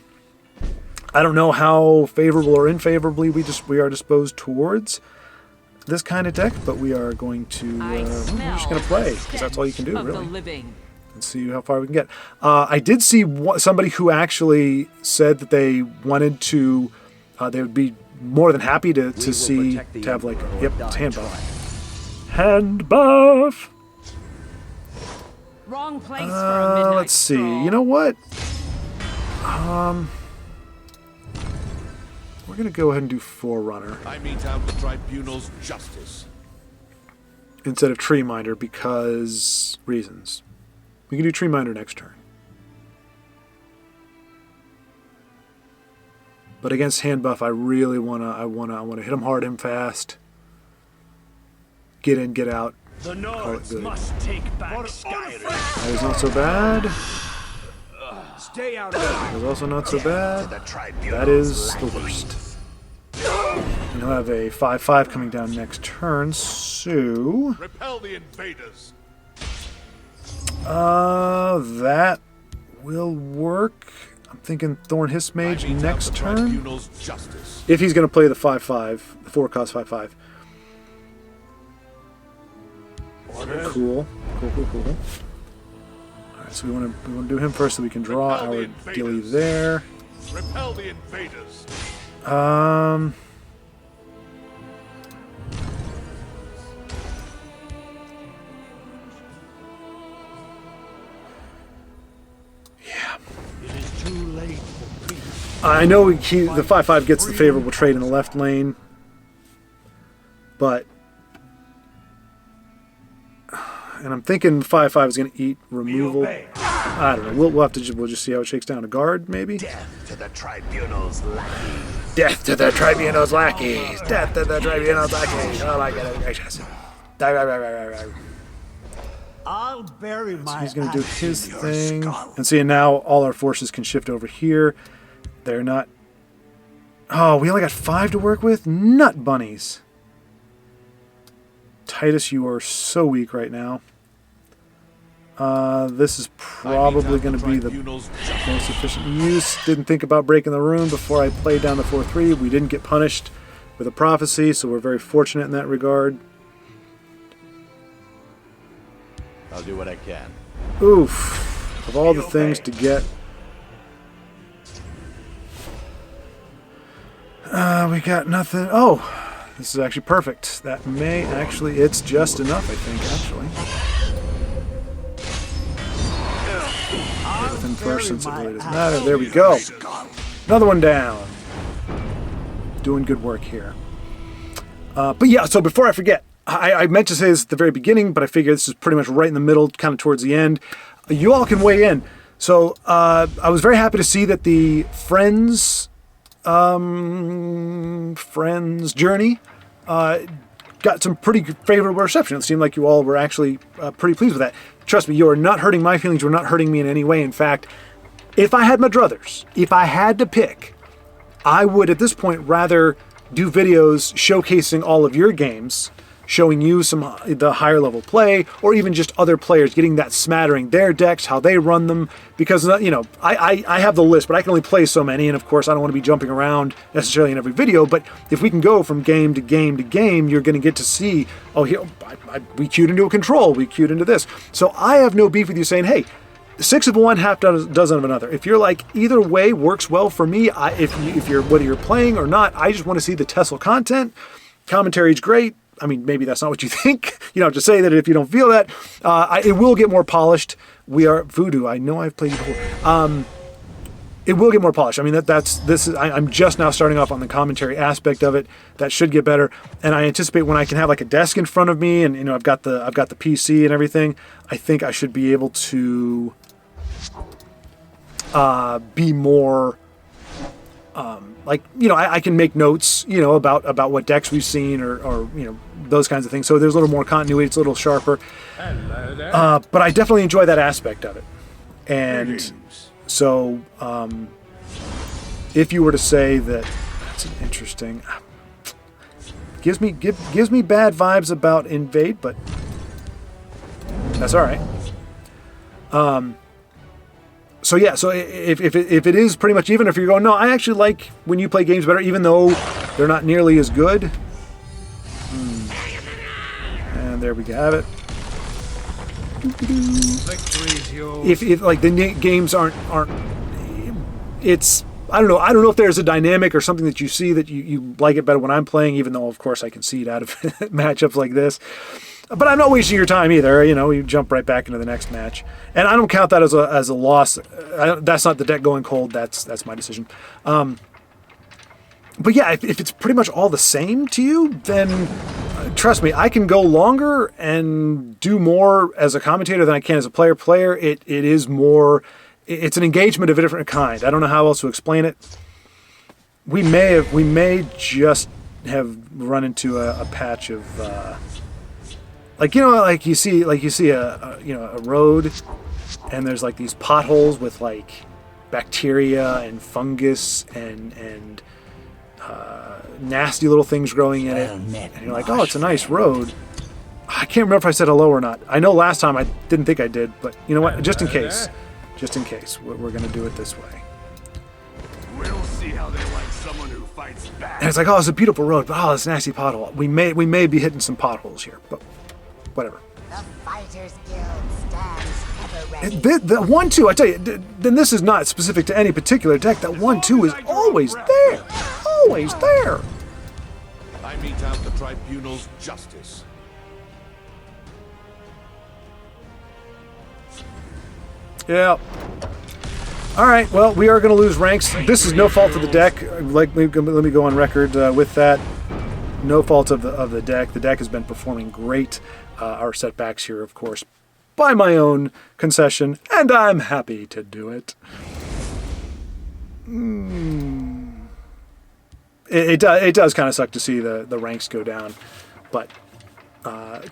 I don't know how favorable or unfavorably we are disposed towards this kind of deck, but we are going to we're just going to play because that's all you can do, really. Let's see how far we can get. I did see somebody who actually said that they wanted to. They would be more than happy to have like it's hand buff. Hand buff. Wrong place for a midnight Let's see. stroll. You know what? We're gonna go ahead and do Forerunner I mete out the tribunal's justice. instead of Tree Minder because reasons. We can do Tree Minder next turn. But against hand buff, I really wanna hit him hard and fast. Get in, get out. The Call it Nords good. must take back Skyrim. That is not so bad. Stay out of it. That is also not so bad. The tribunal's That is the lackeys. worst. And he'll have a 5/5 coming down next turn, so... Repel the invaders. That will work. I'm thinking Thorn Hiss Mage I need to have next the turn. tribunal's justice. If he's going to play the 5/5, the 4-cost 5/5. Cool. Alright, so we want to do him first so we can draw Repel the our invaders. Gilly there. Repel the invaders. It is too late for peace. I know the 5/5 gets the favorable trade in the left lane, but... And I'm thinking 5/5 is going to eat removal. I don't know. We'll have to we'll just see how it shakes down. A guard, maybe? Death to the tribunal's lackeys. Death to the tribunal's lackeys! Death to the tribunal's lackeys! Oh my goodness gracious. I'll bury my He's going to do axe his in your thing. skull. And see, now all our forces can shift over here. They're not... Oh, we only got 5 to work with? Nut bunnies. Titus, you are so weak right now. This is probably going to be the most efficient use. Didn't think about breaking the rune before I played down the 4/3. We didn't get punished with a prophecy, so we're very fortunate in that regard. I'll do what I can. Oof. Of all the things to get... we got nothing. Oh, this is actually perfect. That may actually... It's just enough, I think, actually. Within first, since it really doesn't matter. There we go. Another one down. Doing good work here. But yeah, so before I forget, I meant to say this at the very beginning, but I figure this is pretty much right in the middle, kind of towards the end. You all can weigh in. So I was very happy to see that the Friends Journey got some pretty favorable reception. It seemed like you all were actually pretty pleased with that. Trust me, you are not hurting my feelings. You're not hurting me in any way. In fact, if I had my druthers, if I had to pick, I would at this point rather do videos showcasing all of your games, showing you the higher level play, or even just other players getting that smattering, their decks, how they run them, because, you know, I have the list, but I can only play so many, and of course I don't want to be jumping around necessarily in every video, but if we can go from game to game to game, you're going to get to see, oh, here, we queued into a control, we queued into this. So I have no beef with you saying, hey, 6 of one, half dozen of another. If you're like, either way works well for me, if you're whether you're playing or not, I just want to see the Tessel content. Commentary's great. I mean, maybe that's not what you think. You don't have to say that if you don't feel that. It will get more polished. We are Voodoo. I know I've played it before. It will get more polished. I mean, I'm just now starting off on the commentary aspect of it. That should get better. And I anticipate when I can have like a desk in front of me, and you know, I've got the PC and everything. I think I should be able to be more. Like, you know, I can make notes, you know, about what decks we've seen or you know, those kinds of things. So there's a little more continuity. It's a little sharper. But I definitely enjoy that aspect of it. And so if you were to say that, that's an interesting... Gives me bad vibes about Invade, but that's all right. So yeah, so if it is pretty much even, if you're going, no, I actually like when you play games better, even though they're not nearly as good. And there we have it. Victory's yours. If like the games aren't, it's, I don't know if there's a dynamic or something that you see that you like it better when I'm playing, even though of course I can see it out of matchups like this. But I'm not wasting your time either. You know, you jump right back into the next match, and I don't count that as a loss. That's not the deck going cold. That's my decision. But yeah, if it's pretty much all the same to you, then trust me, I can go longer and do more as a commentator than I can as a player. It is more. It's an engagement of a different kind. I don't know how else to explain it. we may just have run into a patch of like you see a road, and there's like these potholes with like bacteria and fungus and nasty little things growing in it, and you're like, oh, it's a nice road. I can't remember if I said hello or not. I know last time I didn't think I did, but you know what? Just in case, we're gonna do it this way. We'll see how they like someone who fights back. And it's like, oh, it's a beautiful road, but oh, it's a nasty pothole. We may be hitting some potholes here, but whatever. The Fighters Guild stands ever ready. The 1/2, I tell you, then this is not specific to any particular deck. That 1/2 is always there, always there. I mete out the tribunal's justice. Yeah. All right. Well, we are going to lose ranks. This is no fault of the deck. Like, let me go on record with that. No fault of the deck. The deck has been performing great. Our setbacks here, of course, by my own concession, and I'm happy to do it. It does kind of suck to see the ranks go down, but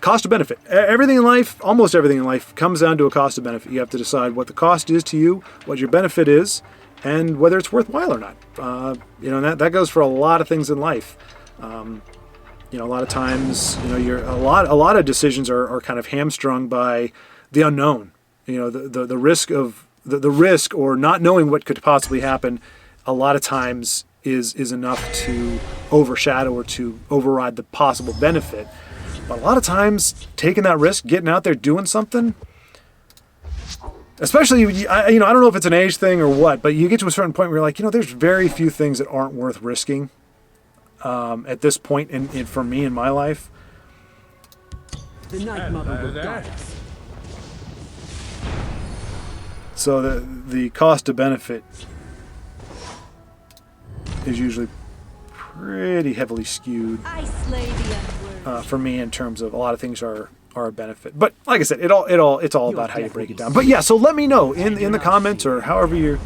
cost of benefit. Everything in life, almost everything in life, comes down to a cost of benefit. You have to decide what the cost is to you, what your benefit is, and whether it's worthwhile or not. And that goes for a lot of things in life. A lot of times, a lot of decisions are kind of hamstrung by the unknown. The risk of the risk or not knowing what could possibly happen. A lot of times is enough to overshadow or to override the possible benefit. But a lot of times, taking that risk, getting out there, doing something, especially, I don't know if it's an age thing or what, but you get to a certain point where you're like, there's very few things that aren't worth risking at this point for me in my life. The Night Mother will guide us. So the cost of benefit is usually pretty heavily skewed. I slay the unworthy. For me, in terms of a lot of things are a benefit, but like I said, it's all about how you break it down. But yeah, so let me know in the comments or however you're.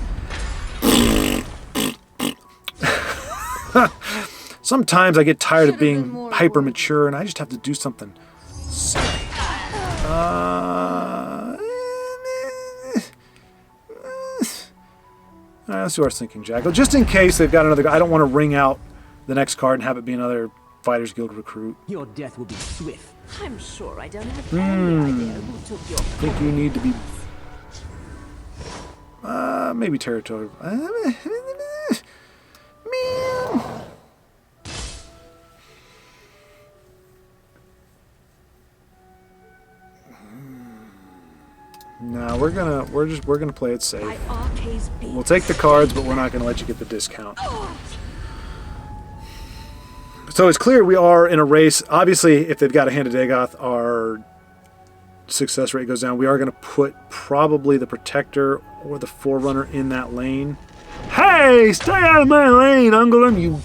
Sometimes I get tired of being hyper mature, and I just have to do something silly. All right, let's do our Sinking Jackal, just in case they've got another guy. I don't want to ring out the next card and have it be another Fighters Guild recruit. Your death will be swift. I'm sure I don't have any idea who took your I think you need to be maybe territorial. Man. No, we're gonna play it safe. We'll take the cards, but we're not gonna let you get the discount. So it's clear we are in a race. Obviously, if they've got a Hand of Dagoth, our success rate goes down. We are going to put probably the Protector or the Forerunner in that lane. Hey, stay out of my lane, Ungolum, you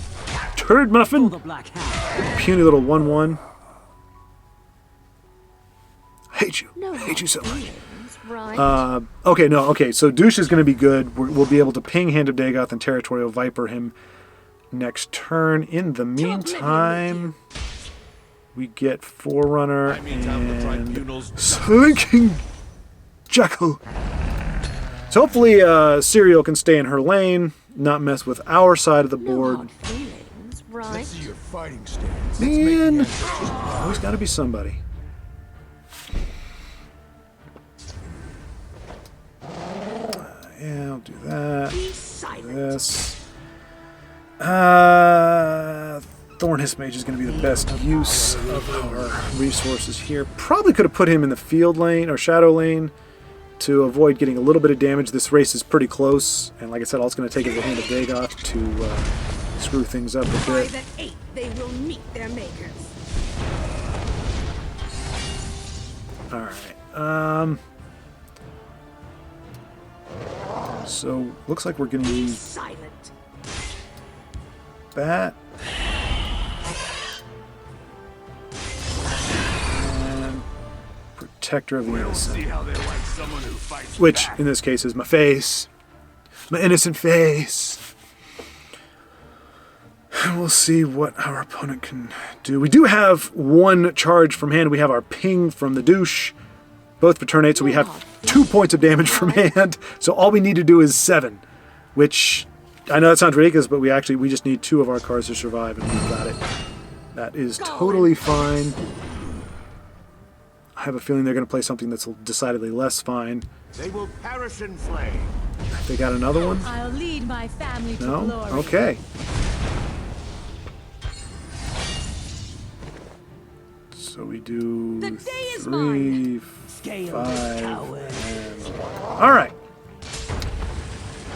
turd muffin. The Black Hand. Puny little 1/1. Hate you. Hate you so much. right. Okay, so Douche is going to be good. We'll be able to ping Hand of Dagoth and Territorial Viper him next turn. In the meantime, we get Forerunner and Sinking Jackal. So hopefully Serial can stay in her lane, not mess with our side of the board. Right. See your fighting stance. Man, always got to be somebody. Yeah, I'll do that. Do this. Thornhiss Mage is going to be the best use of our resources here. Probably could have put him in the field lane or shadow lane to avoid getting a little bit of damage. This race is pretty close, and like I said, all it's going to take is a Hand of Dagoth to screw things up a bit. They will meet their makers. Alright, so looks like we're going to use Silent. Bat and Protector of the Innocent, See how they like someone who fights which back. in this case is my face, my innocent face. We'll see what our opponent can do. We do have one charge from hand. We have our ping from the douche, both for turn 8, so we have 2 points of damage from hand. So all we need to do is 7, which I know that sounds ridiculous, but we just need 2 of our cards to survive, and we've got it. That is totally fine. I have a feeling they're going to play something that's decidedly less fine. They will perish in flame. They got another one? I'll lead my family to No? glory. Okay. So we do The day is 3, mine. 5, all right.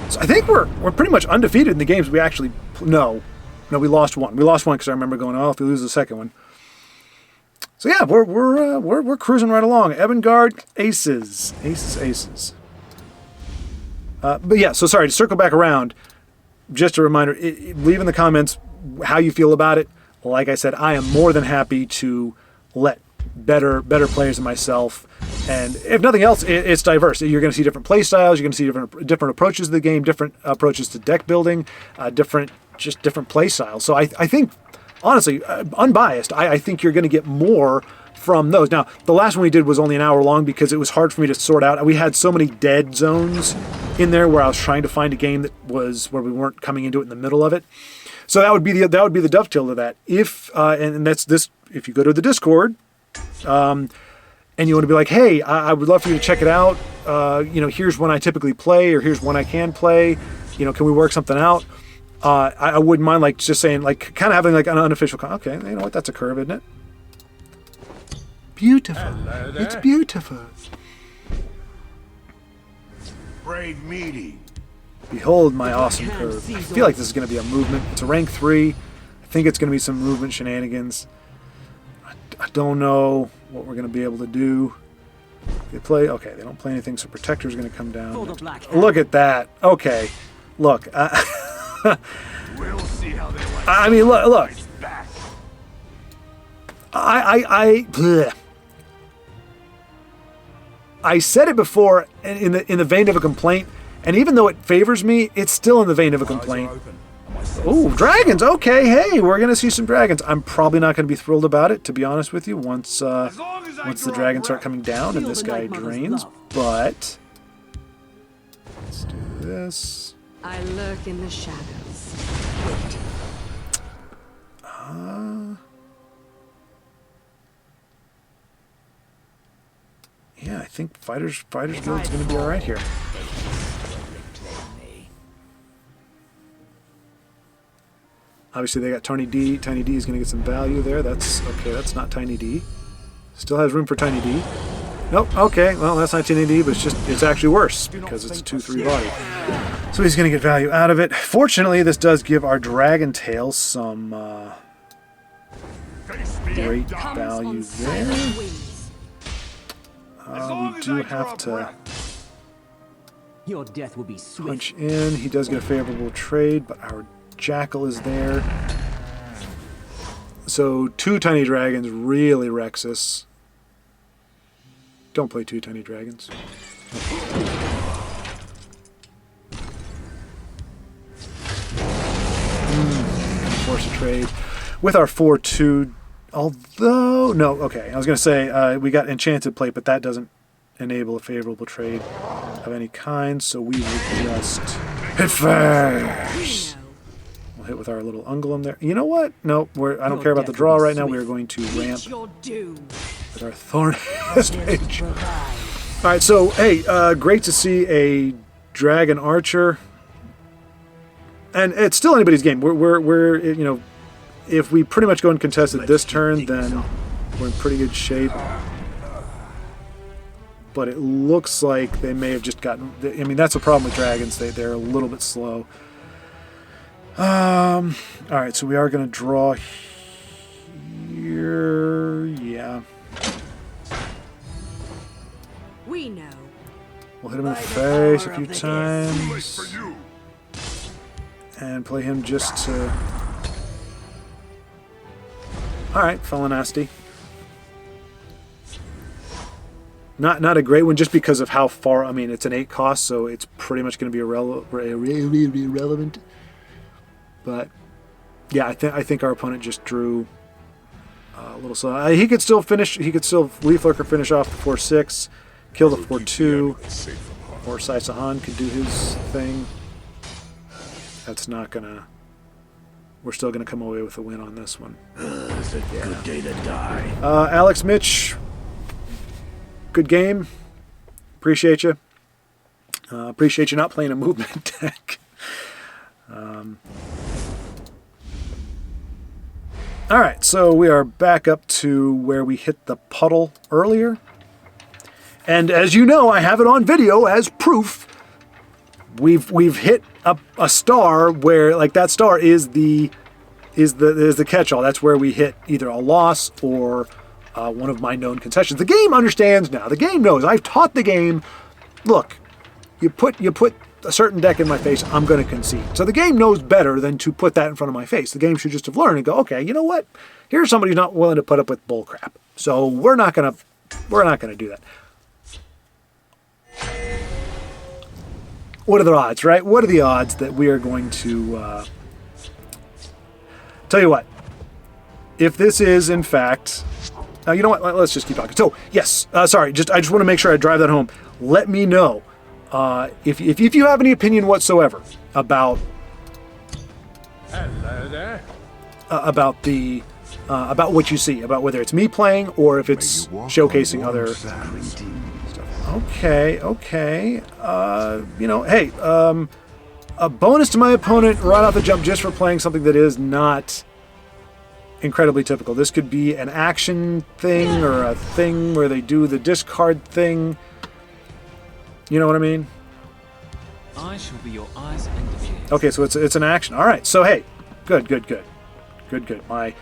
So I think we're pretty much undefeated in the games we actually no, we lost one. We lost one because I remember going, oh, if we lose the second one. So yeah, we're cruising right along. Evangard, aces. But yeah, so sorry to circle back around. Just a reminder: leave in the comments how you feel about it. Like I said, I am more than happy to let better players than myself, and if nothing else, it's diverse. You're going to see different play styles. You're going to see different approaches to the game, different approaches to deck building, different play styles. So I think, honestly, unbiased, I think you're going to get more from those. Now, the last one we did was only an hour long because it was hard for me to sort out. We had so many dead zones in there where I was trying to find a game that was where we weren't coming into it in the middle of it. So that would be the dovetail to that. If and that's this. If you go to the Discord, and you want to be like, hey, I would love for you to check it out. Here's when I typically play, or here's when I can play. Can we work something out? I wouldn't mind like just saying like kind of having like an unofficial. Okay, you know what? That's a curve, isn't it? Beautiful. It's beautiful. Brave meaty. Behold my awesome curve. I feel like this is going to be a movement. It's a rank 3. I think it's going to be some movement shenanigans. I don't know what we're going to be able to do. They play. Okay, they don't play anything, so Protector's going to come down. Look at that. Okay. Look. We'll see how they like. I mean, look. I said it before in the vein of a complaint, and even though it favors me, it's still in the vein of a complaint. Ooh, dragons! Okay, hey, we're gonna see some dragons. I'm probably not gonna be thrilled about it, to be honest with you, once the dragons start coming down and this guy drains. But let's do this. I lurk in the shadows. Yeah, I think Fighters Guild's gonna be all right here. Obviously, they got Tiny D. Tiny D is going to get some value there. That's okay. That's not Tiny D. Still has room for Tiny D. Nope. Okay. Well, that's not Tiny D, but it's actually worse because it's a 2/3 body. So he's going to get value out of it. Fortunately, this does give our Dragon Tail some great value there. We do have to Your death will be swift. punch in. He does get a favorable trade, but our Jackal is there. So 2 tiny dragons really wrecks us. Don't play 2 tiny dragons. Force a trade with our 4/2. Although no, okay. I was gonna say we got enchanted plate, but that doesn't enable a favorable trade of any kind. So we will just hit first. We'll hit with our little Ungulum there. You know what? No, I don't care about the draw right now. We are going to ramp with our Thorniest Mage. All right, so hey, great to see a Dragon Archer, and it's still anybody's game. We're if we pretty much go uncontested this turn, then we're in pretty good shape. But it looks like they may have just gotten. I mean, that's a problem with dragons. They're a little bit slow. All right, so we are going to draw here. Yeah. We know. We'll hit him in the face a few times. And play him just to... Alright, fella nasty. Not a great one just because of how far... I mean, it's an 8 cost, so it's pretty much going to be irrelevant. But Yeah, I think our opponent just drew a little. So he could still finish. He could still Leaf Lurker finish off the 4/6, kill the 4/2, or Saisahan could do his thing. That's not gonna. We're still gonna come away with a win on this one. It's a good day to die. Alex, Mitch, good game. Appreciate you. Appreciate you not playing a movement deck. All right, so we are back up to where we hit the puddle earlier. And as you know, I have it on video as proof. We've hit a star where, like, that star is the catch-all. That's where we hit either a loss or one of my known concessions. The game understands now. The game knows. I've taught the game. Look, you put a certain deck in my face, I'm going to concede. So the game knows better than to put that in front of my face. The game should just have learned and go, okay, you know what? Here's somebody who's not willing to put up with bull crap. So we're not gonna do that. What are the odds, right? What are the odds that we are going to tell you what? If this is in fact, you know what? Let's just keep talking. So yes, sorry. I just want to make sure I drive that home. Let me know if you have any opinion whatsoever about about what you see, about whether it's me playing or if it's showcasing other stuff. Okay. You know, hey, a bonus to my opponent right off the jump just for playing something that is not incredibly typical. This could be an action thing or a thing where they do the discard thing. You know what I mean? I shall be your eyes and ears. Okay, so it's an action. All right. So hey, good. My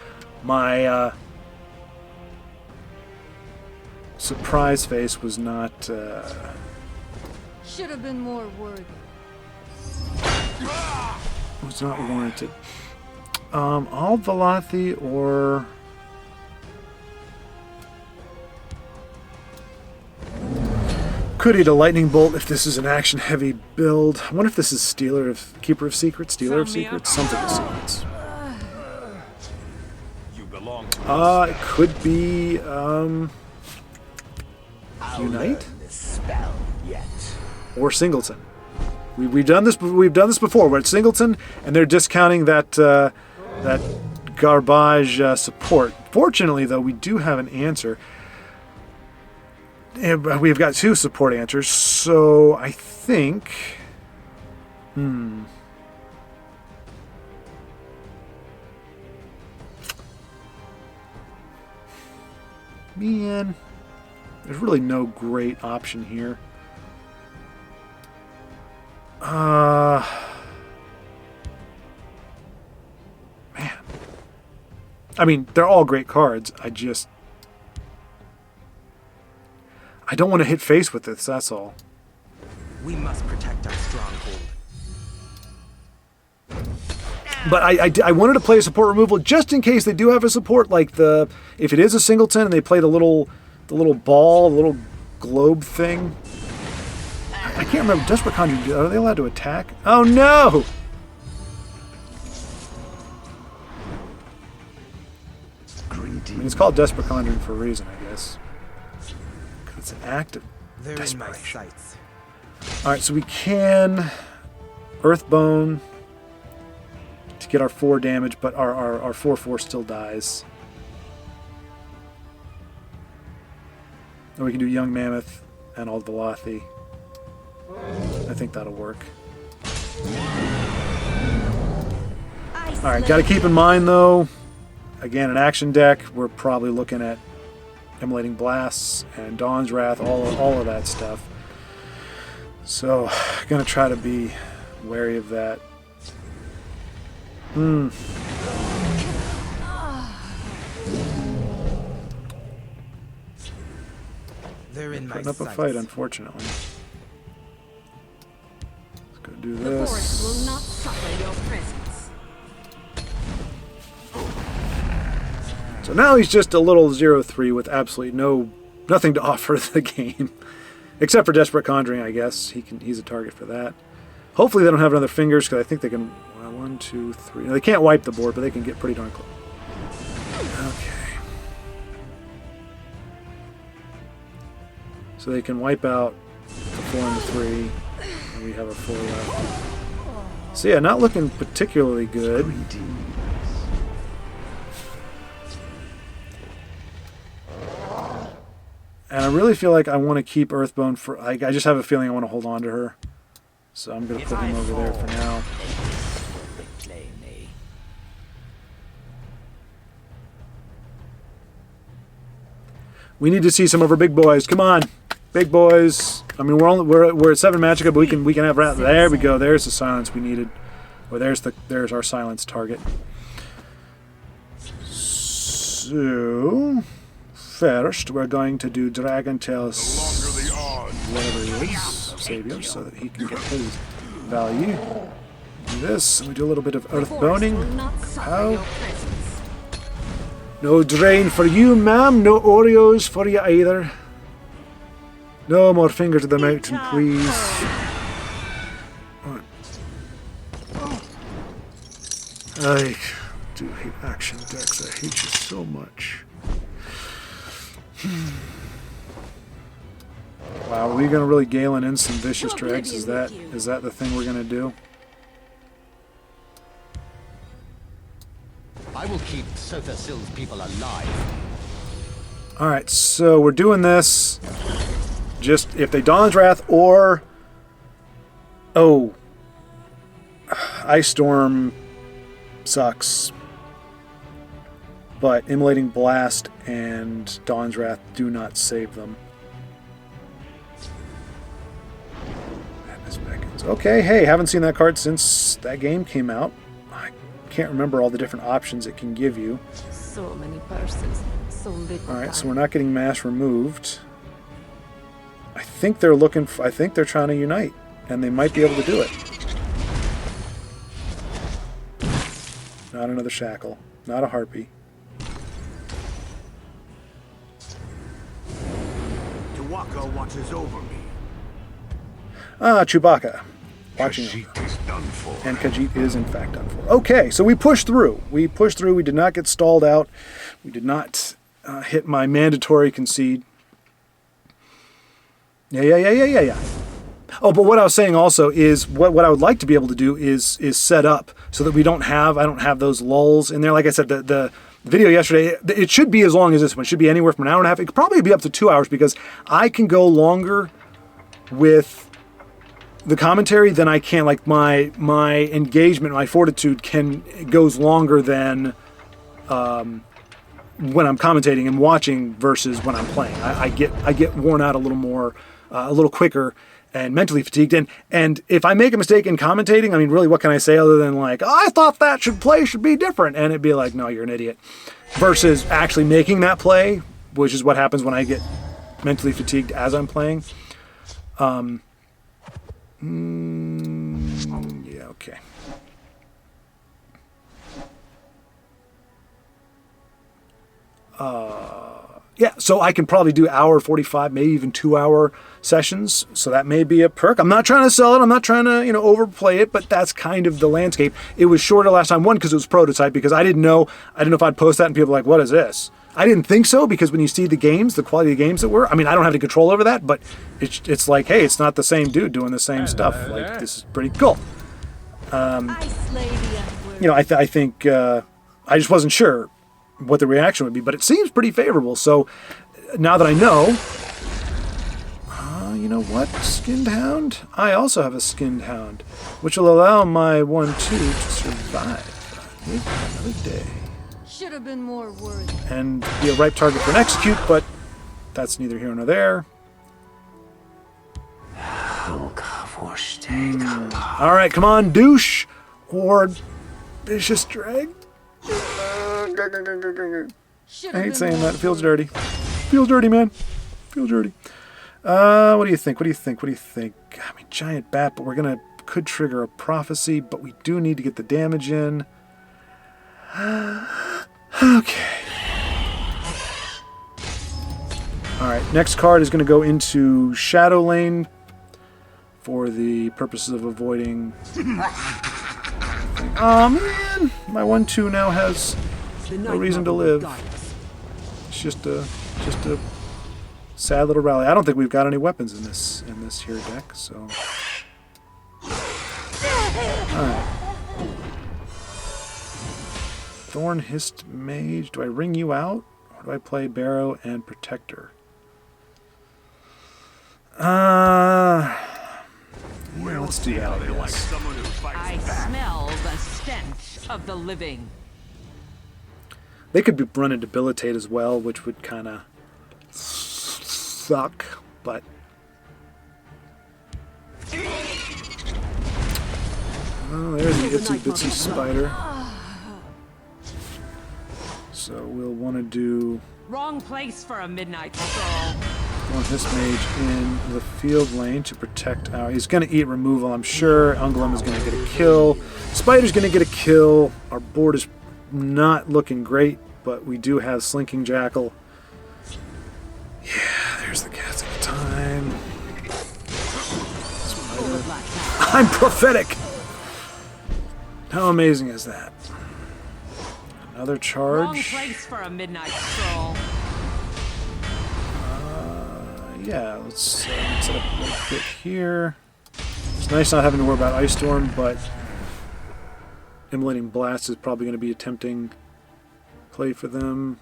surprise face was not. Should have been more worthy. Was not warranted. All Velothi or. Could eat a lightning bolt if this is an action-heavy build. I wonder if this is Keeper of Secrets, Stealer of Secrets, something of Secrets. You belong. It could be Unite Spell yet. or Singleton. We've done this. We've done this before. Where it's Singleton, and they're discounting that that garbage support. Fortunately, though, we do have an answer. We've got 2 support answers, so I think... Man, there's really no great option here. Man. I mean, they're all great cards. I don't want to hit face with this, that's all. We must protect our stronghold. But I wanted to play a support removal just in case they do have a support, like if it is a Singleton and they play the little ball, the little globe thing. I can't remember. Desperate Conjuring, are they allowed to attack? Oh no! I mean, it's called Desperate Conjuring for a reason, I guess. It's an act of desperation. Alright, so we can Earthbone to get our 4 damage, but our 4/4 still dies. And we can do Young Mammoth and Old Velothi. I think that'll work. Alright, gotta keep in mind though, again, an action deck, we're probably looking at Immolating Blasts and Dawn's Wrath, all of that stuff. So, gonna try to be wary of that. They're in my Putting up a sights. fight, unfortunately. Let's go do The forest this. will not suffer your presence. So now he's just a little 0-3 with absolutely nothing to offer the game. Except for Desperate Conjuring, I guess. He's a target for that. Hopefully they don't have another Fingers, because I think they can... 1, 1, 2, 3. They can't wipe the board, but they can get pretty darn close. Okay. So they can wipe out the 4 and the 3. And we have a 4 left. So yeah, not looking particularly good. And I really feel like I want to keep Earthbone for... I just have a feeling I want to hold on to her. So I'm going to put him over there for now. We need to see some of our big boys. Come on, big boys. I mean, we're at 7 Magicka, but we can have rat. There we go. There's the silence we needed. Or there's our silence target. So first, we're going to do Dragon Tails, whatever it is, Savior, so that he can get his value. Do this. We do a little bit of earth boning. How? No drain for you, ma'am. No Oreos for you either. No more fingers of the mountain, please. I do hate action decks. I hate you so much. Wow, are we gonna really Galen in some vicious dregs? Is that the thing we're gonna do? I will keep Sofa Sill's people alive. Alright, so we're doing this. Just if they Dawn's Wrath or... Oh. Ice Storm sucks. But Immolating Blast and Dawn's Wrath do not save them. Madness Beckons. Okay, hey, haven't seen that card since that game came out. I can't remember all the different options it can give you. So many purses, so little. Alright, so we're not getting mass removed. I think they're looking for, I think they're trying to unite, and they might be able to do it. Not another shackle, not a harpy. Chewbacca watches over me. Ah, Chewbacca. Watching. Kashyyyk is done for. And Kashyyyk is in fact done for. Okay, so we pushed through. We pushed through. We did not get stalled out. We did not hit my mandatory concede. Yeah. Oh, but what I was saying also is what I would like to be able to do is set up so that I don't have those lulls in there. Like I said, the video yesterday, it should be as long as this one. It should be anywhere from an hour and a half. It could probably be up to 2 hours because I can go longer with the commentary than I can. Like my engagement, my fortitude goes longer than when I'm commentating and watching versus when I'm playing. I get worn out a little more, a little quicker, and mentally fatigued. And if I make a mistake in commentating, I mean, really, what can I say other than like, oh, I thought that should be different, and it'd be like, no, you're an idiot. Versus actually making that play, which is what happens when I get mentally fatigued as I'm playing. Yeah, okay. Yeah, so I can probably do hour 45, maybe even 2 hour sessions. So that may be a perk. I'm not trying to sell it. I'm not trying to, overplay it, but that's kind of the landscape. It was shorter last time, one, because it was prototype, because I didn't know if I'd post that and people were like, what is this? I didn't think so, because when you see the games, the quality of the games that were, I mean, I don't have any control over that, but it's like, hey, it's not the same dude doing the same stuff. Like, this is pretty cool. I think, I just wasn't sure what the reaction would be, but it seems pretty favorable. So now that I know, you know what, Skinned Hound? I also have a Skinned Hound, which will allow my 1/2 to survive another day. Should have been more worthy. And be a ripe target for an execute, but that's neither here nor there. All right, come on, douche or vicious drag. I hate saying that. It feels dirty. Feels dirty, man. Feels dirty. What do you think? I mean, giant bat, but could trigger a prophecy, but we do need to get the damage in. Okay. Alright, next card is going to go into Shadow Lane for the purposes of avoiding anything. Oh man, my 1/2 now has no reason to live. It's just a sad little rally. I don't think we've got any weapons in this here deck, so. Alright. Thorn Hist Mage. Do I ring you out? Or do I play Barrow and Protector? Yeah, let's do that, I guess. I smell the stench of the living. They could be running Debilitate as well, which would kind of suck, but... Oh, there's the itsy bitsy spider. So we'll want to do... Wrong place for a midnight stroll. Want this mage in the field lane to protect our... He's going to eat removal, I'm sure. Ungolem is going to get a kill. Spider's going to get a kill. Our board is not looking great, but we do have Slinking Jackal. Yeah, there's the cast of the time. Spider. I'm prophetic! How amazing is that? Another charge. Wrong place for a midnight stroll. Yeah, let's set up a little bit here. It's nice not having to worry about Ice Storm, but Immolating Blast is probably going to be a tempting play for them.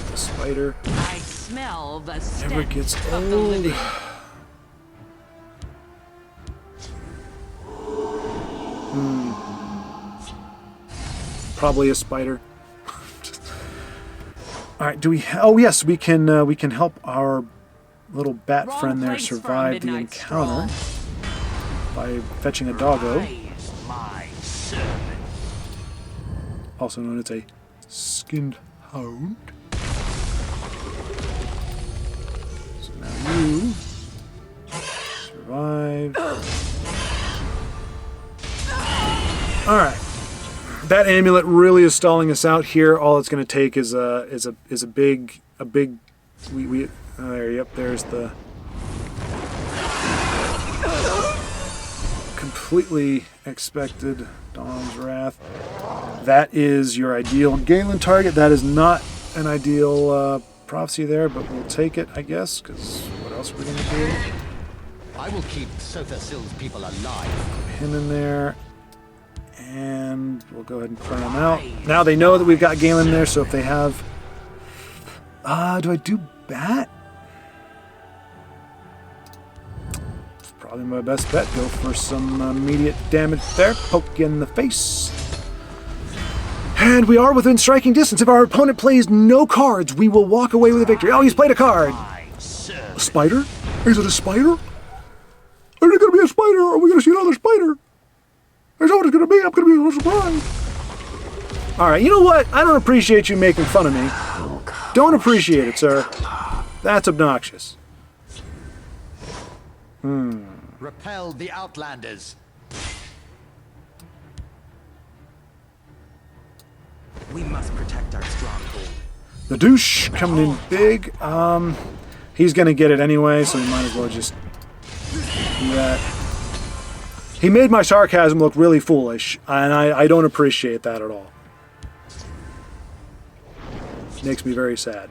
The spider. I smell the stench Never gets of the old. living. Probably a spider. All right, do we? Oh yes, we can help our little bat Wrong friend there place for a survive the midnight encounter by fetching a doggo, My servant. also known as a skinned hound. So now you survive. All right. That amulet really is stalling us out here. All it's going to take is a big yep, there's the completely expected Dawn's Wrath. That is your ideal Galen target. That is not an ideal prophecy there, but we'll take it, I guess, because what else are we going to do? I will keep Sofa Sill's people alive. Put him in there. And we'll go ahead and clear them out. Now they know that we've got Galen there, so if they have... do I do Bat? It's probably my best bet. Go for some immediate damage there. Poke in the face. And we are within striking distance. If our opponent plays no cards, we will walk away with a victory. Oh, he's played a card. A spider? Is it a spider? Is it going to be a spider? Or are we going to see another spider? There's always going to be. I'm going to be surprised. All right, you know what? I don't appreciate you making fun of me. Don't appreciate it, sir. That's obnoxious. Repel the Outlanders. We must protect our stronghold. The douche coming in big. He's going to get it anyway, so we might as well just do that. He made my sarcasm look really foolish, and I don't appreciate that at all. Makes me very sad.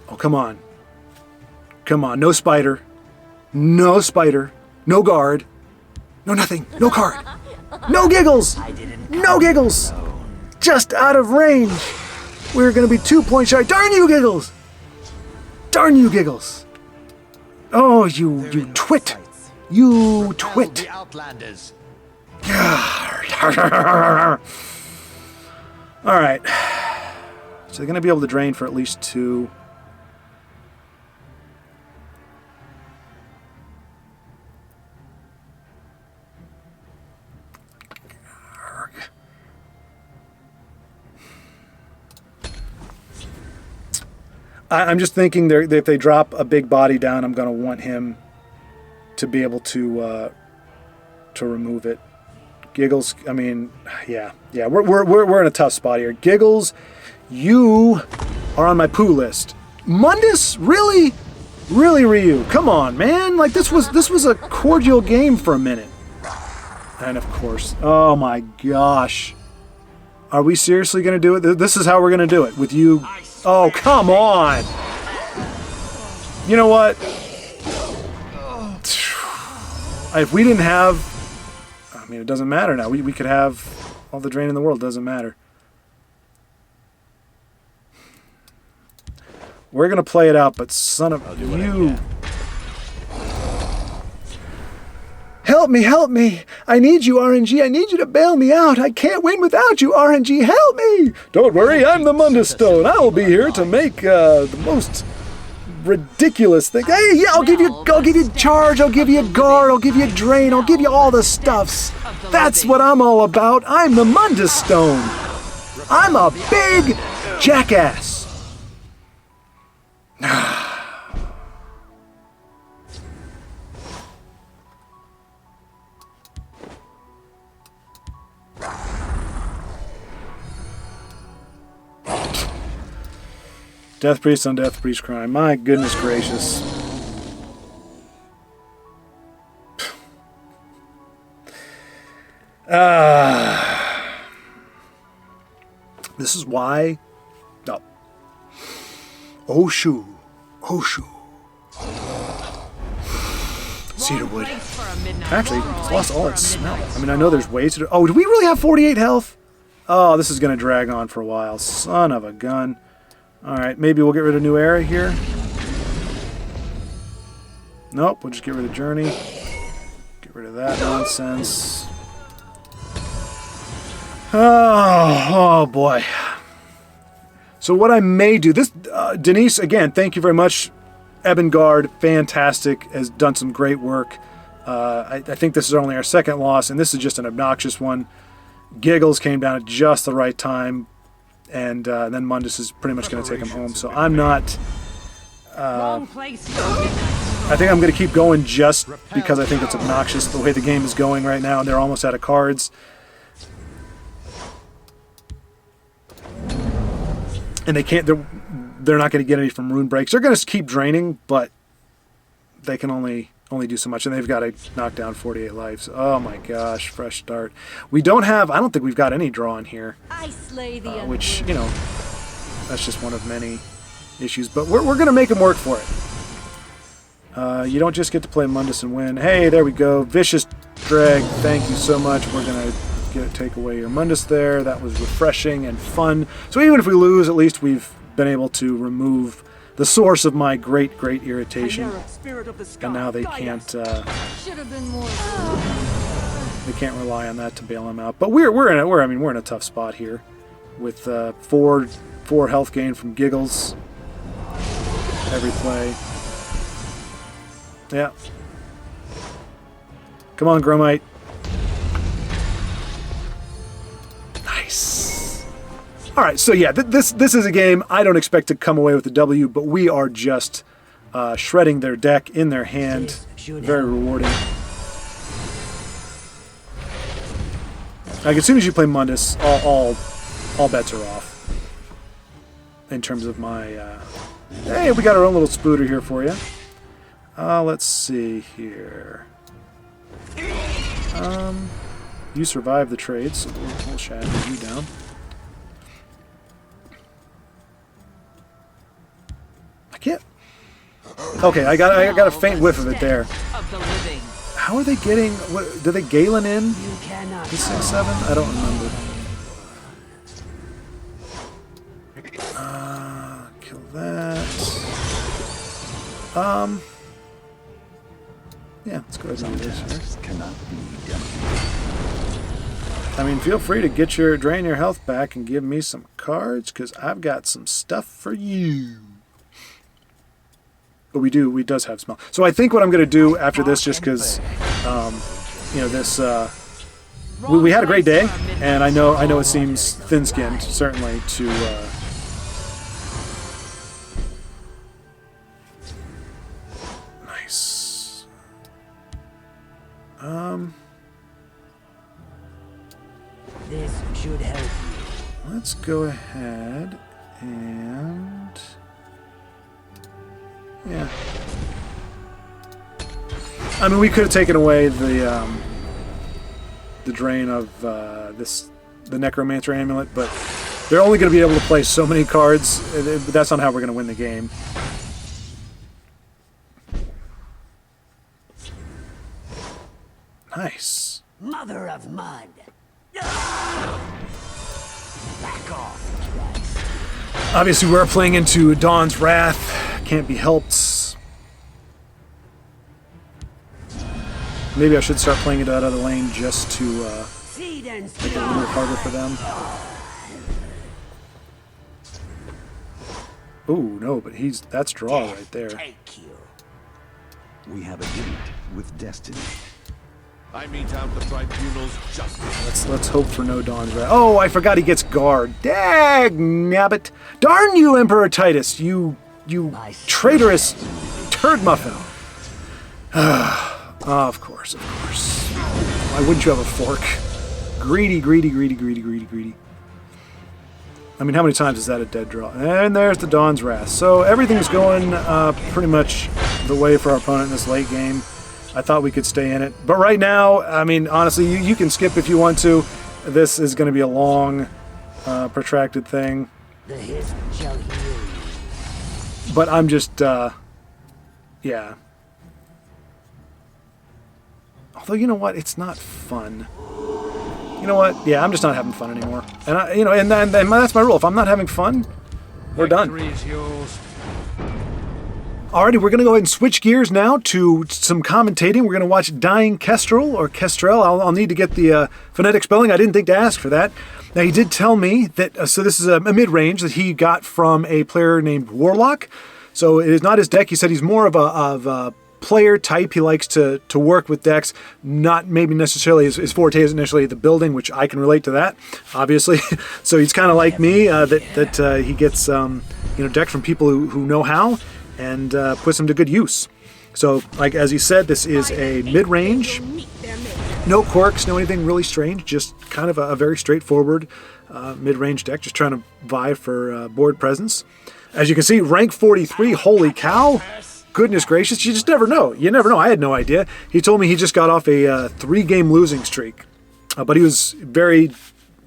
Oh, come on. Come on, no spider. No spider. No guard. No nothing. No card. No giggles. No giggles. Just out of range. We're going to be 2 points shy. Darn you, Giggles. Darn you, Giggles. Oh, you twit. You twit. The Outlanders. All right. So they're going to be able to drain for at least 2. I'm just thinking if they drop a big body down, I'm going to want him to be able to remove it. Giggles, I mean, yeah, we're in a tough spot here. Giggles, you are on my poo list. Mundus, really, Ryu, come on, man! Like this was a cordial game for a minute. And of course, oh my gosh. Are we seriously going to do it? This is how we're going to do it with you. Oh, come on. You know what? If we didn't have, I mean, it doesn't matter now. We could have all the drain in the world. It doesn't matter. We're going to play it out, but son of you. Help me, help me. I need you, RNG. I need you to bail me out. I can't win without you, RNG. Help me. Don't worry, I'm the Mundus Stone. I will be here to make the most ridiculous thing. Hey, yeah, I'll give you charge. I'll give you guard. I'll give you drain. I'll give you all the stuffs. That's what I'm all about. I'm the Mundus Stone. I'm a big jackass. Death Priest on Death Priest crime. My goodness gracious. This is why. No. Oshu. Cedarwood. Actually, it's lost all its smell. I mean, I know there's ways to do. Oh, do we really have 48 health? Oh, this is going to drag on for a while. Son of a gun. Alright, maybe we'll get rid of New Era here. Nope, we'll just get rid of Journey. Get rid of that nonsense. Oh boy. So what I may do, this, Denise, again, thank you very much. Ebengard, fantastic, has done some great work. I think this is only our second loss, and this is just an obnoxious one. Giggles came down at just the right time. And then Mundus is pretty much going to take him home. So I'm not... I think I'm going to keep going just because I think it's obnoxious the way the game is going right now. They're almost out of cards. And they can't... They're not going to get any from rune breaks. They're going to keep draining, but they can only do so much. And they've got to knock down 48 lives. Oh my gosh, fresh start. We don't have... I don't think we've got any draw in here. Which, you know, that's just one of many issues. But we're going to make them work for it. You don't just get to play Mundus and win. Hey, there we go. Vicious Drag, thank you so much. We're going to take away your Mundus there. That was refreshing and fun. So even if we lose, at least we've been able to remove the source of my great irritation. And now they can't they can't rely on that to bail him out. But we're in a tough spot here with 4 health gain from Giggles every play. Yeah. Come on, Gromite. Nice. All right, so yeah, this is a game I don't expect to come away with a W, but we are just shredding their deck in their hand. Very rewarding. Like, as soon as you play Mundus, all bets are off. In terms of my... hey, we got our own little spooter here for you. Let's see here. You survived the trade, so we'll shadow you down. I can't... Okay, I got a faint whiff of it there. How are they getting... What, do they Galen in? The 6-7? I don't remember. Kill that. Yeah, let's go ahead and do this here. I mean, feel free to drain your health back and give me some cards, because I've got some stuff for you. But we does have smell. So I think what I'm going to do after this, just because, you know, this, we had a great day, and I know it seems thin-skinned, certainly, to, nice. This should help you. Let's go ahead and... Yeah. I mean, we could have taken away the the drain of the Necromancer Amulet, but they're only going to be able to play so many cards. That's not how we're going to win the game. Nice. Mother of mud. Back off. Obviously, we're playing into Dawn's Wrath. Can't be helped. Maybe I should start playing into that other lane just to make it a little harder for them. Oh no, but that's draw right there. We have a date with destiny. I mete out the tribunal's justice. Let's hope for no Dawn's Wrath. Oh, I forgot he gets guard. Dag nabbit! Darn you, Emperor Titus! You traitorous turd muffin! Of course. Why wouldn't you have a fork? Greedy. I mean, how many times is that a dead draw? And there's the Dawn's Wrath. So everything's going pretty much the way for our opponent in this late game. I thought we could stay in it. But right now, I mean, honestly, you can skip if you want to. This is going to be a long, protracted thing. The hiss shall heal you. But I'm just, yeah. Although, you know what? It's not fun. You know what? Yeah, I'm just not having fun anymore. And and that's my rule. If I'm not having fun, we're done. Victory is yours. Alrighty, we're going to go ahead and switch gears now to some commentating. We're going to watch DyingKestrel, or Kestrel. I'll need to get the phonetic spelling. I didn't think to ask for that. Now, he did tell me that, so this is a mid-range that he got from a player named Warlock. So it is not his deck. He said he's more of a player type. He likes to work with decks, not maybe necessarily his forte is initially the building, which I can relate to that, obviously. So he's kind of like me, that he gets decks from people who know how, and puts them to good use. So, like as he said, this is a mid-range, no quirks, no anything really strange, just kind of a very straightforward mid-range deck, just trying to vie for board presence. As you can see, rank 43, holy cow! Goodness gracious, you just never know. You never know. I had no idea. He told me he just got off a 3-game losing streak, but he was very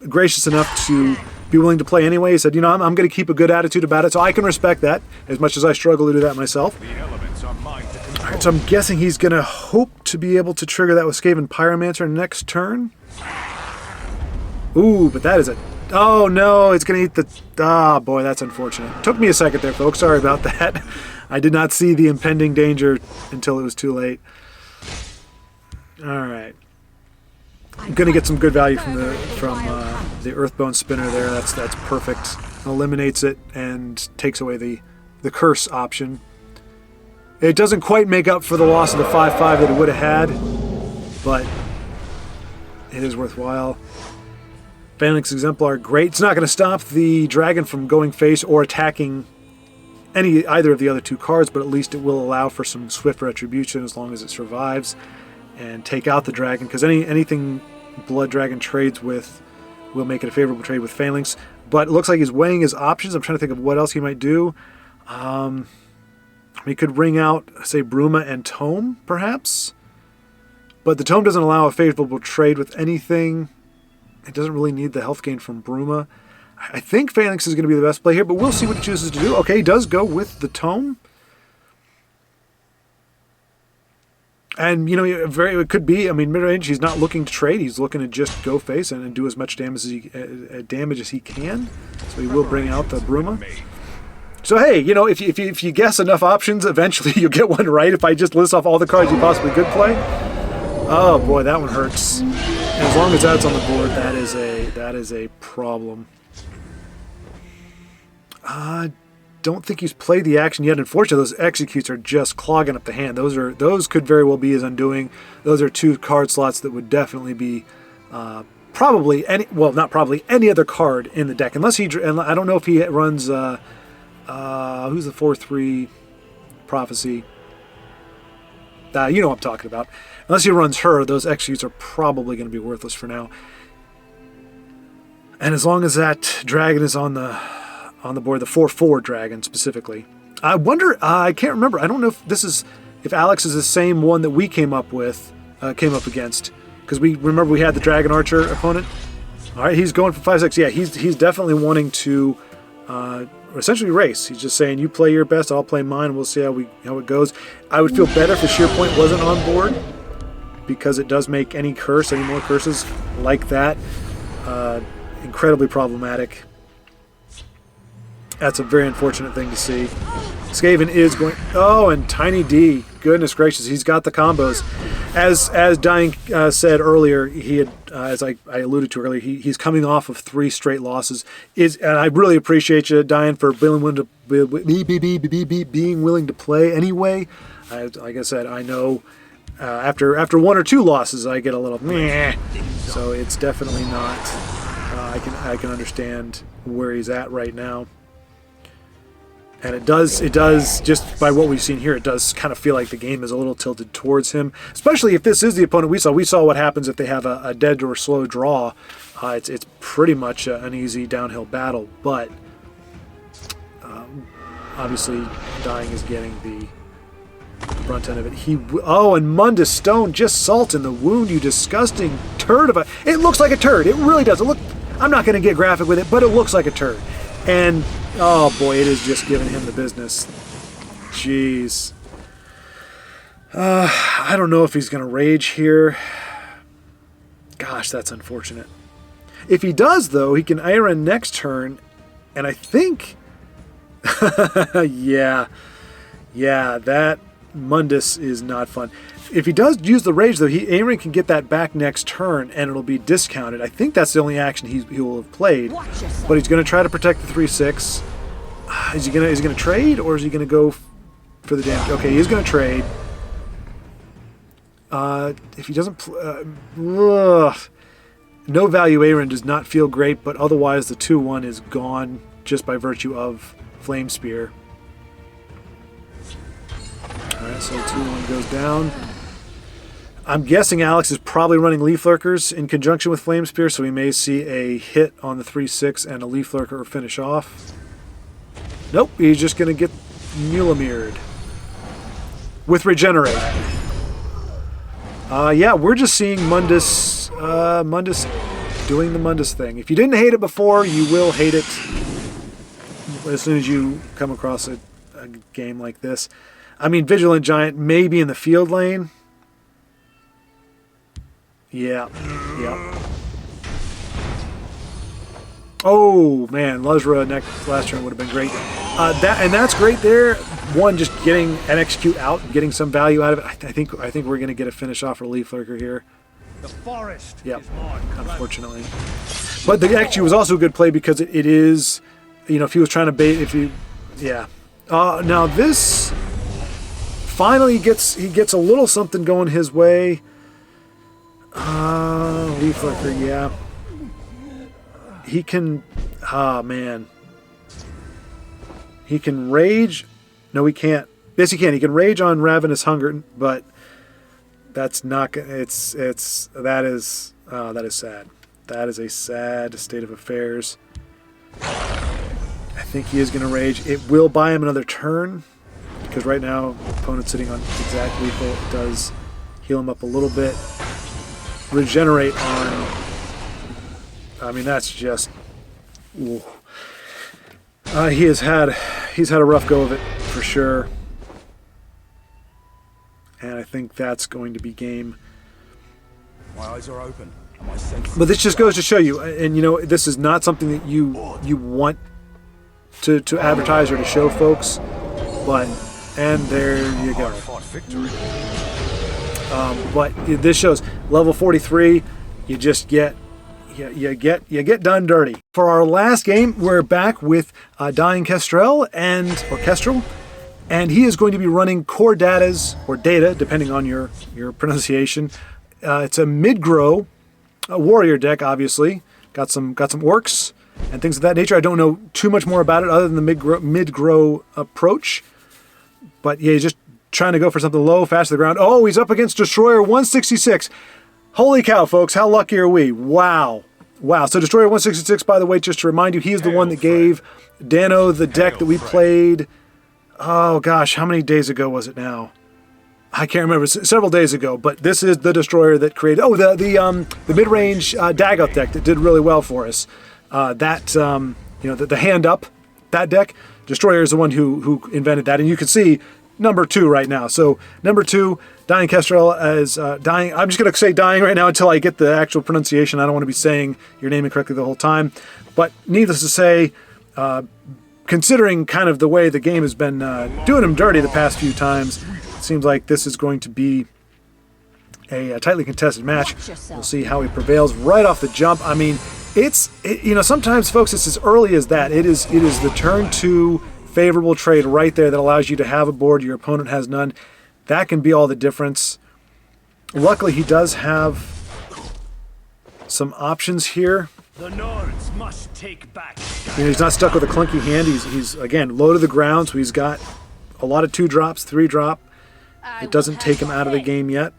gracious enough to be willing to play anyway. He said, I'm going to keep a good attitude about it, so I can respect that, as much as I struggle to do that myself. All right, so I'm guessing he's going to hope to be able to trigger that with Skaven Pyromancer next turn. Ooh, but that is a... Oh, no, it's going to eat the... Ah, boy, that's unfortunate. Took me a second there, folks. Sorry about that. I did not see the impending danger until it was too late. All right. I'm going to get some good value from the Earthbone Spinner there. That's perfect. Eliminates it and takes away the curse option. It doesn't quite make up for the loss of the 5/5 that it would have had, but it is worthwhile. Phalanx Exemplar, great. It's not going to stop the dragon from going face or attacking either of the other two cards, but at least it will allow for some swift retribution as long as it survives and take out the dragon, because anything Blood Dragon trades with will make it a favorable trade with Phalanx. But it looks like he's weighing his options. I'm trying to think of what else he might do. He could ring out, say, Bruma and Tome, perhaps. But the Tome doesn't allow a favorable trade with anything. It doesn't really need the health gain from Bruma. I think Phalanx is going to be the best play here, but we'll see what he chooses to do. Okay, he does go with the Tome. And, it could be, mid-range, he's not looking to trade. He's looking to just go face and do as much damage as he can. So he will bring out the Bruma. So, hey, if you guess enough options, eventually you'll get one right. If I just list off all the cards you possibly could play. Oh, boy, that one hurts. And as long as that's on the board, that is a problem. Don't think he's played the action yet. Unfortunately, those executes are just clogging up the hand. Those could very well be his undoing. Those are two card slots that would definitely be not probably any other card in the deck, unless and I don't know if he runs who's the 4/3 Prophecy. You know what I'm talking about. Unless he runs her, those executes are probably going to be worthless for now. And as long as that dragon is on the board, the 4/4 dragon specifically. I wonder, I can't remember. I don't know if Alex is the same one that we came up against. because we remember we had the Dragon Archer opponent. All right, he's going for 5-6. Yeah, he's definitely wanting to essentially race. He's just saying, you play your best, I'll play mine. We'll see how it goes. I would feel better if the Sheer Point wasn't on board, because it does make any more curses like that incredibly problematic. That's a very unfortunate thing to see. Skaven is going... Oh, and Tiny D. Goodness gracious, he's got the combos. As Dying said earlier, he had, as I alluded to earlier, he's coming off of 3 straight losses. And I really appreciate you, Dying, for being willing to play anyway. Like I said, I know after 1 or 2 losses, I get a little meh. So it's definitely not... I can understand where he's at right now. And it does, just by what we've seen here, it does kind of feel like the game is a little tilted towards him, especially if this is the opponent we saw. We saw what happens if they have a dead or slow draw. It's pretty much an easy downhill battle, but obviously Dying is getting the brunt end of it. Oh, and Mundus Stone, just salt in the wound, you disgusting turd of a... It looks like a turd. It really does. I'm not going to get graphic with it, but it looks like a turd. And, oh boy, it is just giving him the business. Jeez. I don't know if he's going to rage here. Gosh, that's unfortunate. If he does, though, he can Iron next turn, and I think... yeah, that Mundus is not fun. If he does use the rage, though, Aaron can get that back next turn, and it'll be discounted. I think that's the only action he will have played. But he's going to try to protect the 3/6. Is he gonna trade, or is he going to go for the damage? Okay, he's going to trade. If he doesn't, no value Aaron does not feel great, but otherwise the 2/1 is gone just by virtue of Flame Spear. All right, so 2/1 goes down. I'm guessing Alex is probably running Leaf Lurkers in conjunction with Flame Spear, so we may see a hit on the 3/6 and a Leaf Lurker finish off. Nope, he's just going to get Mulamired with Regenerate. Yeah, we're just seeing Mundus doing the Mundus thing. If you didn't hate it before, you will hate it as soon as you come across a game like this. I mean, Vigilant Giant may be in the field lane. Yeah. Oh man, Luzra last turn would have been great. That's great there. One, just getting an execute out, getting some value out of it. I think we're going to get a finish off for Leaf Lurker here. The forest. Yep. Unfortunately, but the execute was also a good play because it is, if he was trying to bait, yeah. Now this finally he gets a little something going his way. Leaf Lurker, yeah. He can, man. He can rage. No, he can't. Yes, he can. He can rage on Ravenous Hunger, but that's not. That is sad. That is a sad state of affairs. I think he is going to rage. It will buy him another turn because right now, opponent's sitting on exact lethal. It does heal him up a little bit. Regenerate on. I mean, that's just. Ooh. He's had a rough go of it for sure, and I think that's going to be game. My eyes are open. And my senses. But this just goes to show you, and this is not something that you want to advertise or to show folks, and there you go. But this shows level 43. You just get. You get done dirty. For our last game, we're back with DyingKestrel and he is going to be running Core Data's, or Data, depending on your pronunciation. It's a mid-grow warrior deck, obviously. Got some orcs and things of that nature. I don't know too much more about it other than the mid-grow approach. But yeah, he's just trying to go for something low, fast to the ground. Oh, he's up against Destroyer 166. Holy cow, folks, how lucky are we? Wow. So Destroyer 166, by the way, just to remind you, he is the one that gave Dano the deck that we played, oh gosh, how many days ago was it now? I can't remember, several days ago, but this is the destroyer that created, the mid-range Dagoth deck that did really well for us. The hand up, that deck, Destroyer is the one who invented that, and you can see number 2 right now. So number 2, DyingKestrel as dying. I'm just going to say dying right now until I get the actual pronunciation. I don't want to be saying your name incorrectly the whole time. But needless to say, considering kind of the way the game has been doing him dirty the past few times, it seems like this is going to be a tightly contested match. We'll see how he prevails right off the jump. I mean, sometimes, folks, it's as early as that. It is the turn 2 favorable trade right there that allows you to have a board your opponent has none. That can be all the difference. Luckily, he does have some options here. The Nords must take back. He's not stuck with a clunky hand. He's again low to the ground, so he's got a lot of 2-drops, 3-drop. It doesn't take him out of the game yet.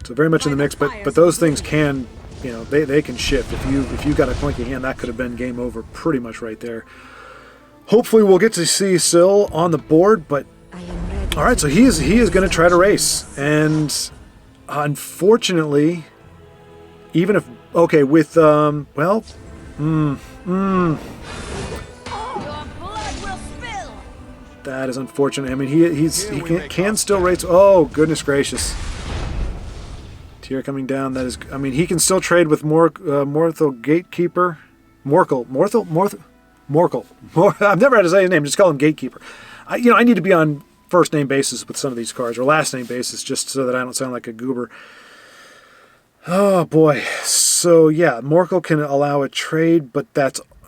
So very much in the mix, but those things can, they can shift. If you got a clunky hand, that could have been game over pretty much right there. Hopefully we'll get to see Syl on the board, but all right, so he is going to try to race, and unfortunately, even if with Your blood will spill. that is unfortunate. I mean, he can still race. Oh goodness gracious! Tier coming down. That is. I mean, he can still trade with Morthel Gatekeeper. Morthel. I've never had to say his name. Just call him Gatekeeper. I need to be on first name basis with some of these cards, or last name basis, just so that I don't sound like a goober. Oh boy. So yeah, Morkel can allow a trade, but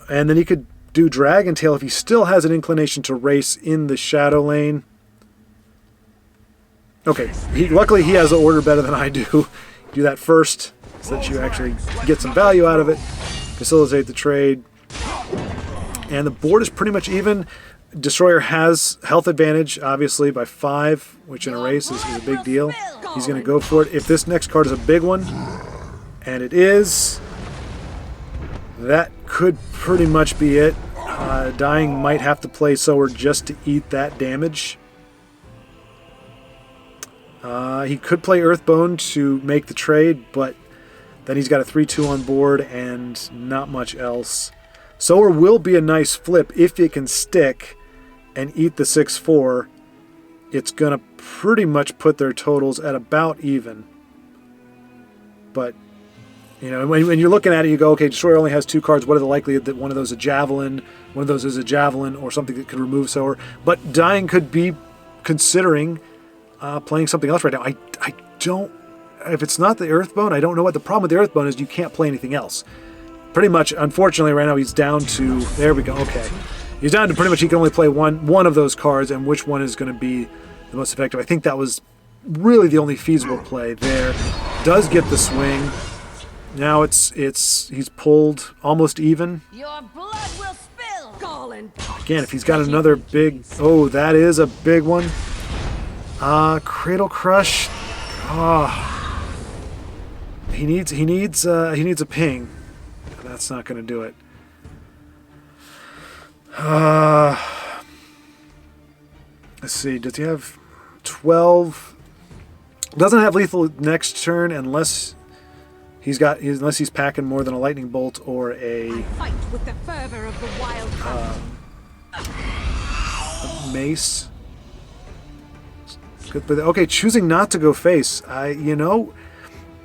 and then he could do Dragon Tail if he still has an inclination to race in the Shadow Lane. Okay, luckily he has the order better than I do. Do that first, so that you actually get some value out of it. Facilitate the trade. And the board is pretty much even. Destroyer has health advantage, obviously, by 5, which in a race is a big deal. He's going to go for it. If this next card is a big one, and it is, that could pretty much be it. Dying might have to play Schwaaard just to eat that damage. He could play Earthbone to make the trade, but then he's got a 3-2 on board and not much else. Schwaaard will be a nice flip if it can stick and eat the 6-4. It's going to pretty much put their totals at about even. But, when you're looking at it, you go, okay, Destroyer only has 2 cards. What are the likelihood that one of those is a Javelin, one of those is a Javelin, or something that could remove Schwaaard? But Dying could be considering playing something else right now. I don't... If it's not the Earthbone, I don't know what the problem with the Earthbone is. You can't play anything else. Pretty much, unfortunately, right now he's down to... There we go, okay. He's down to pretty much he can only play one of those cards, and which one is going to be the most effective. I think that was really the only feasible play there. Does get the swing. Now he's pulled almost even. Your blood will spill. Colin. Again, if he's got another big... Oh, that is a big one. Cradle Crush. Oh. He needs a ping. That's not going to do it. Let's see. Does he have 12? Doesn't have lethal next turn unless he's packing more than a lightning bolt or a Fight with the fervor of the wild mace. Good, but okay, choosing not to go face.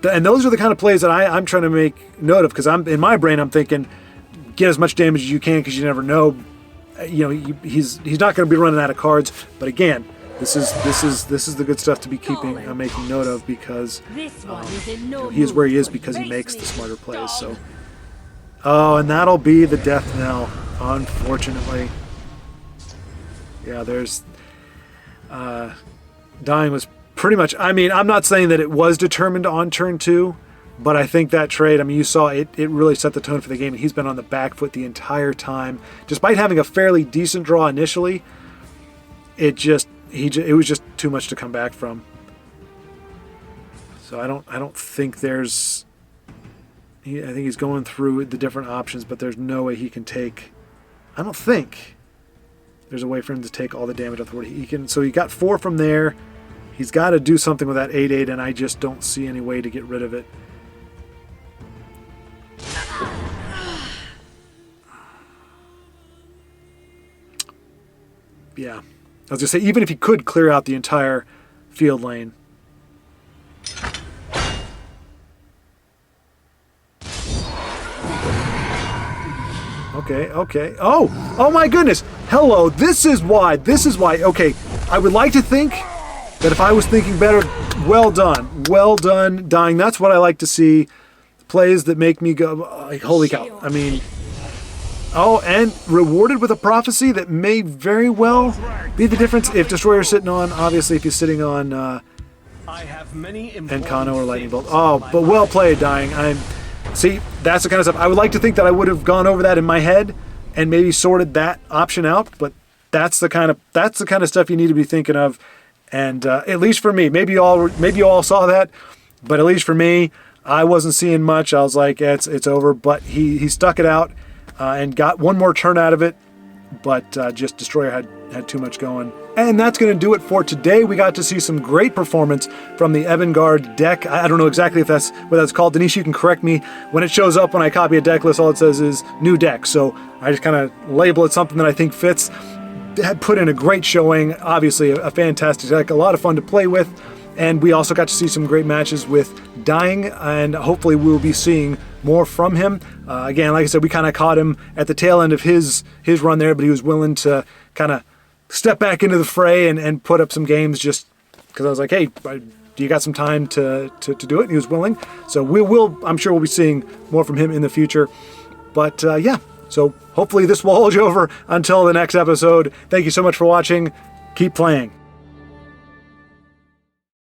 And those are the kind of plays that I'm trying to make note of, because in my brain I'm thinking, get as much damage as you can because you never know. He's not going to be running out of cards. But again, this is the good stuff to be making note of, because he is where he is because he makes the smarter plays. So, and that'll be the death knell, unfortunately. Yeah, there's Dying was pretty much, I'm not saying that it was determined on turn 2, but I think that trade, you saw it really set the tone for the game, and he's been on the back foot the entire time. Despite having a fairly decent draw initially, it was just too much to come back from. So I don't think there's... I think he's going through the different options, but there's no way he can take... I don't think there's a way for him to take all the damage off the board. He can, so he got 4 from there. He's got to do something with that 8/8, and I just don't see any way to get rid of it. Yeah. I was going to say, even if he could clear out the entire field lane. Okay. Oh my goodness. Hello, this is why. Okay, I would like to think that if I was thinking better, well done, Dying. That's what I like to see. Plays that make me go, like, holy cow. I mean, and rewarded with a prophecy that may very well be the difference if Destroyer's sitting on, obviously if he's sitting on I have many Encano or Lightning Bolt. Oh, but well played, Dying. See, that's the kind of stuff. I would like to think that I would have gone over that in my head and maybe sorted that option out, but that's the kind of stuff you need to be thinking of. And at least for me, maybe you all saw that, but at least for me, I wasn't seeing much. I was like, it's over. But he stuck it out and got one more turn out of it. But just Destroyer had too much going. And that's going to do it for today. We got to see some great performance from the Evangard deck. I don't know exactly if that's what that's called. Denise, you can correct me. When it shows up when I copy a deck list, all it says is new deck. So I just kind of label it something that I think fits. Had put in a great showing. Obviously a fantastic deck. A lot of fun to play with. And we also got to see some great matches with Dying, and hopefully we'll be seeing more from him. Again, like I said, we kind of caught him at the tail end of his run there, but he was willing to kind of step back into the fray and put up some games just because I was like, hey, do you got some time to do it? And he was willing. So I'm sure we'll be seeing more from him in the future. But yeah, so hopefully this will hold you over until the next episode. Thank you so much for watching. Keep playing.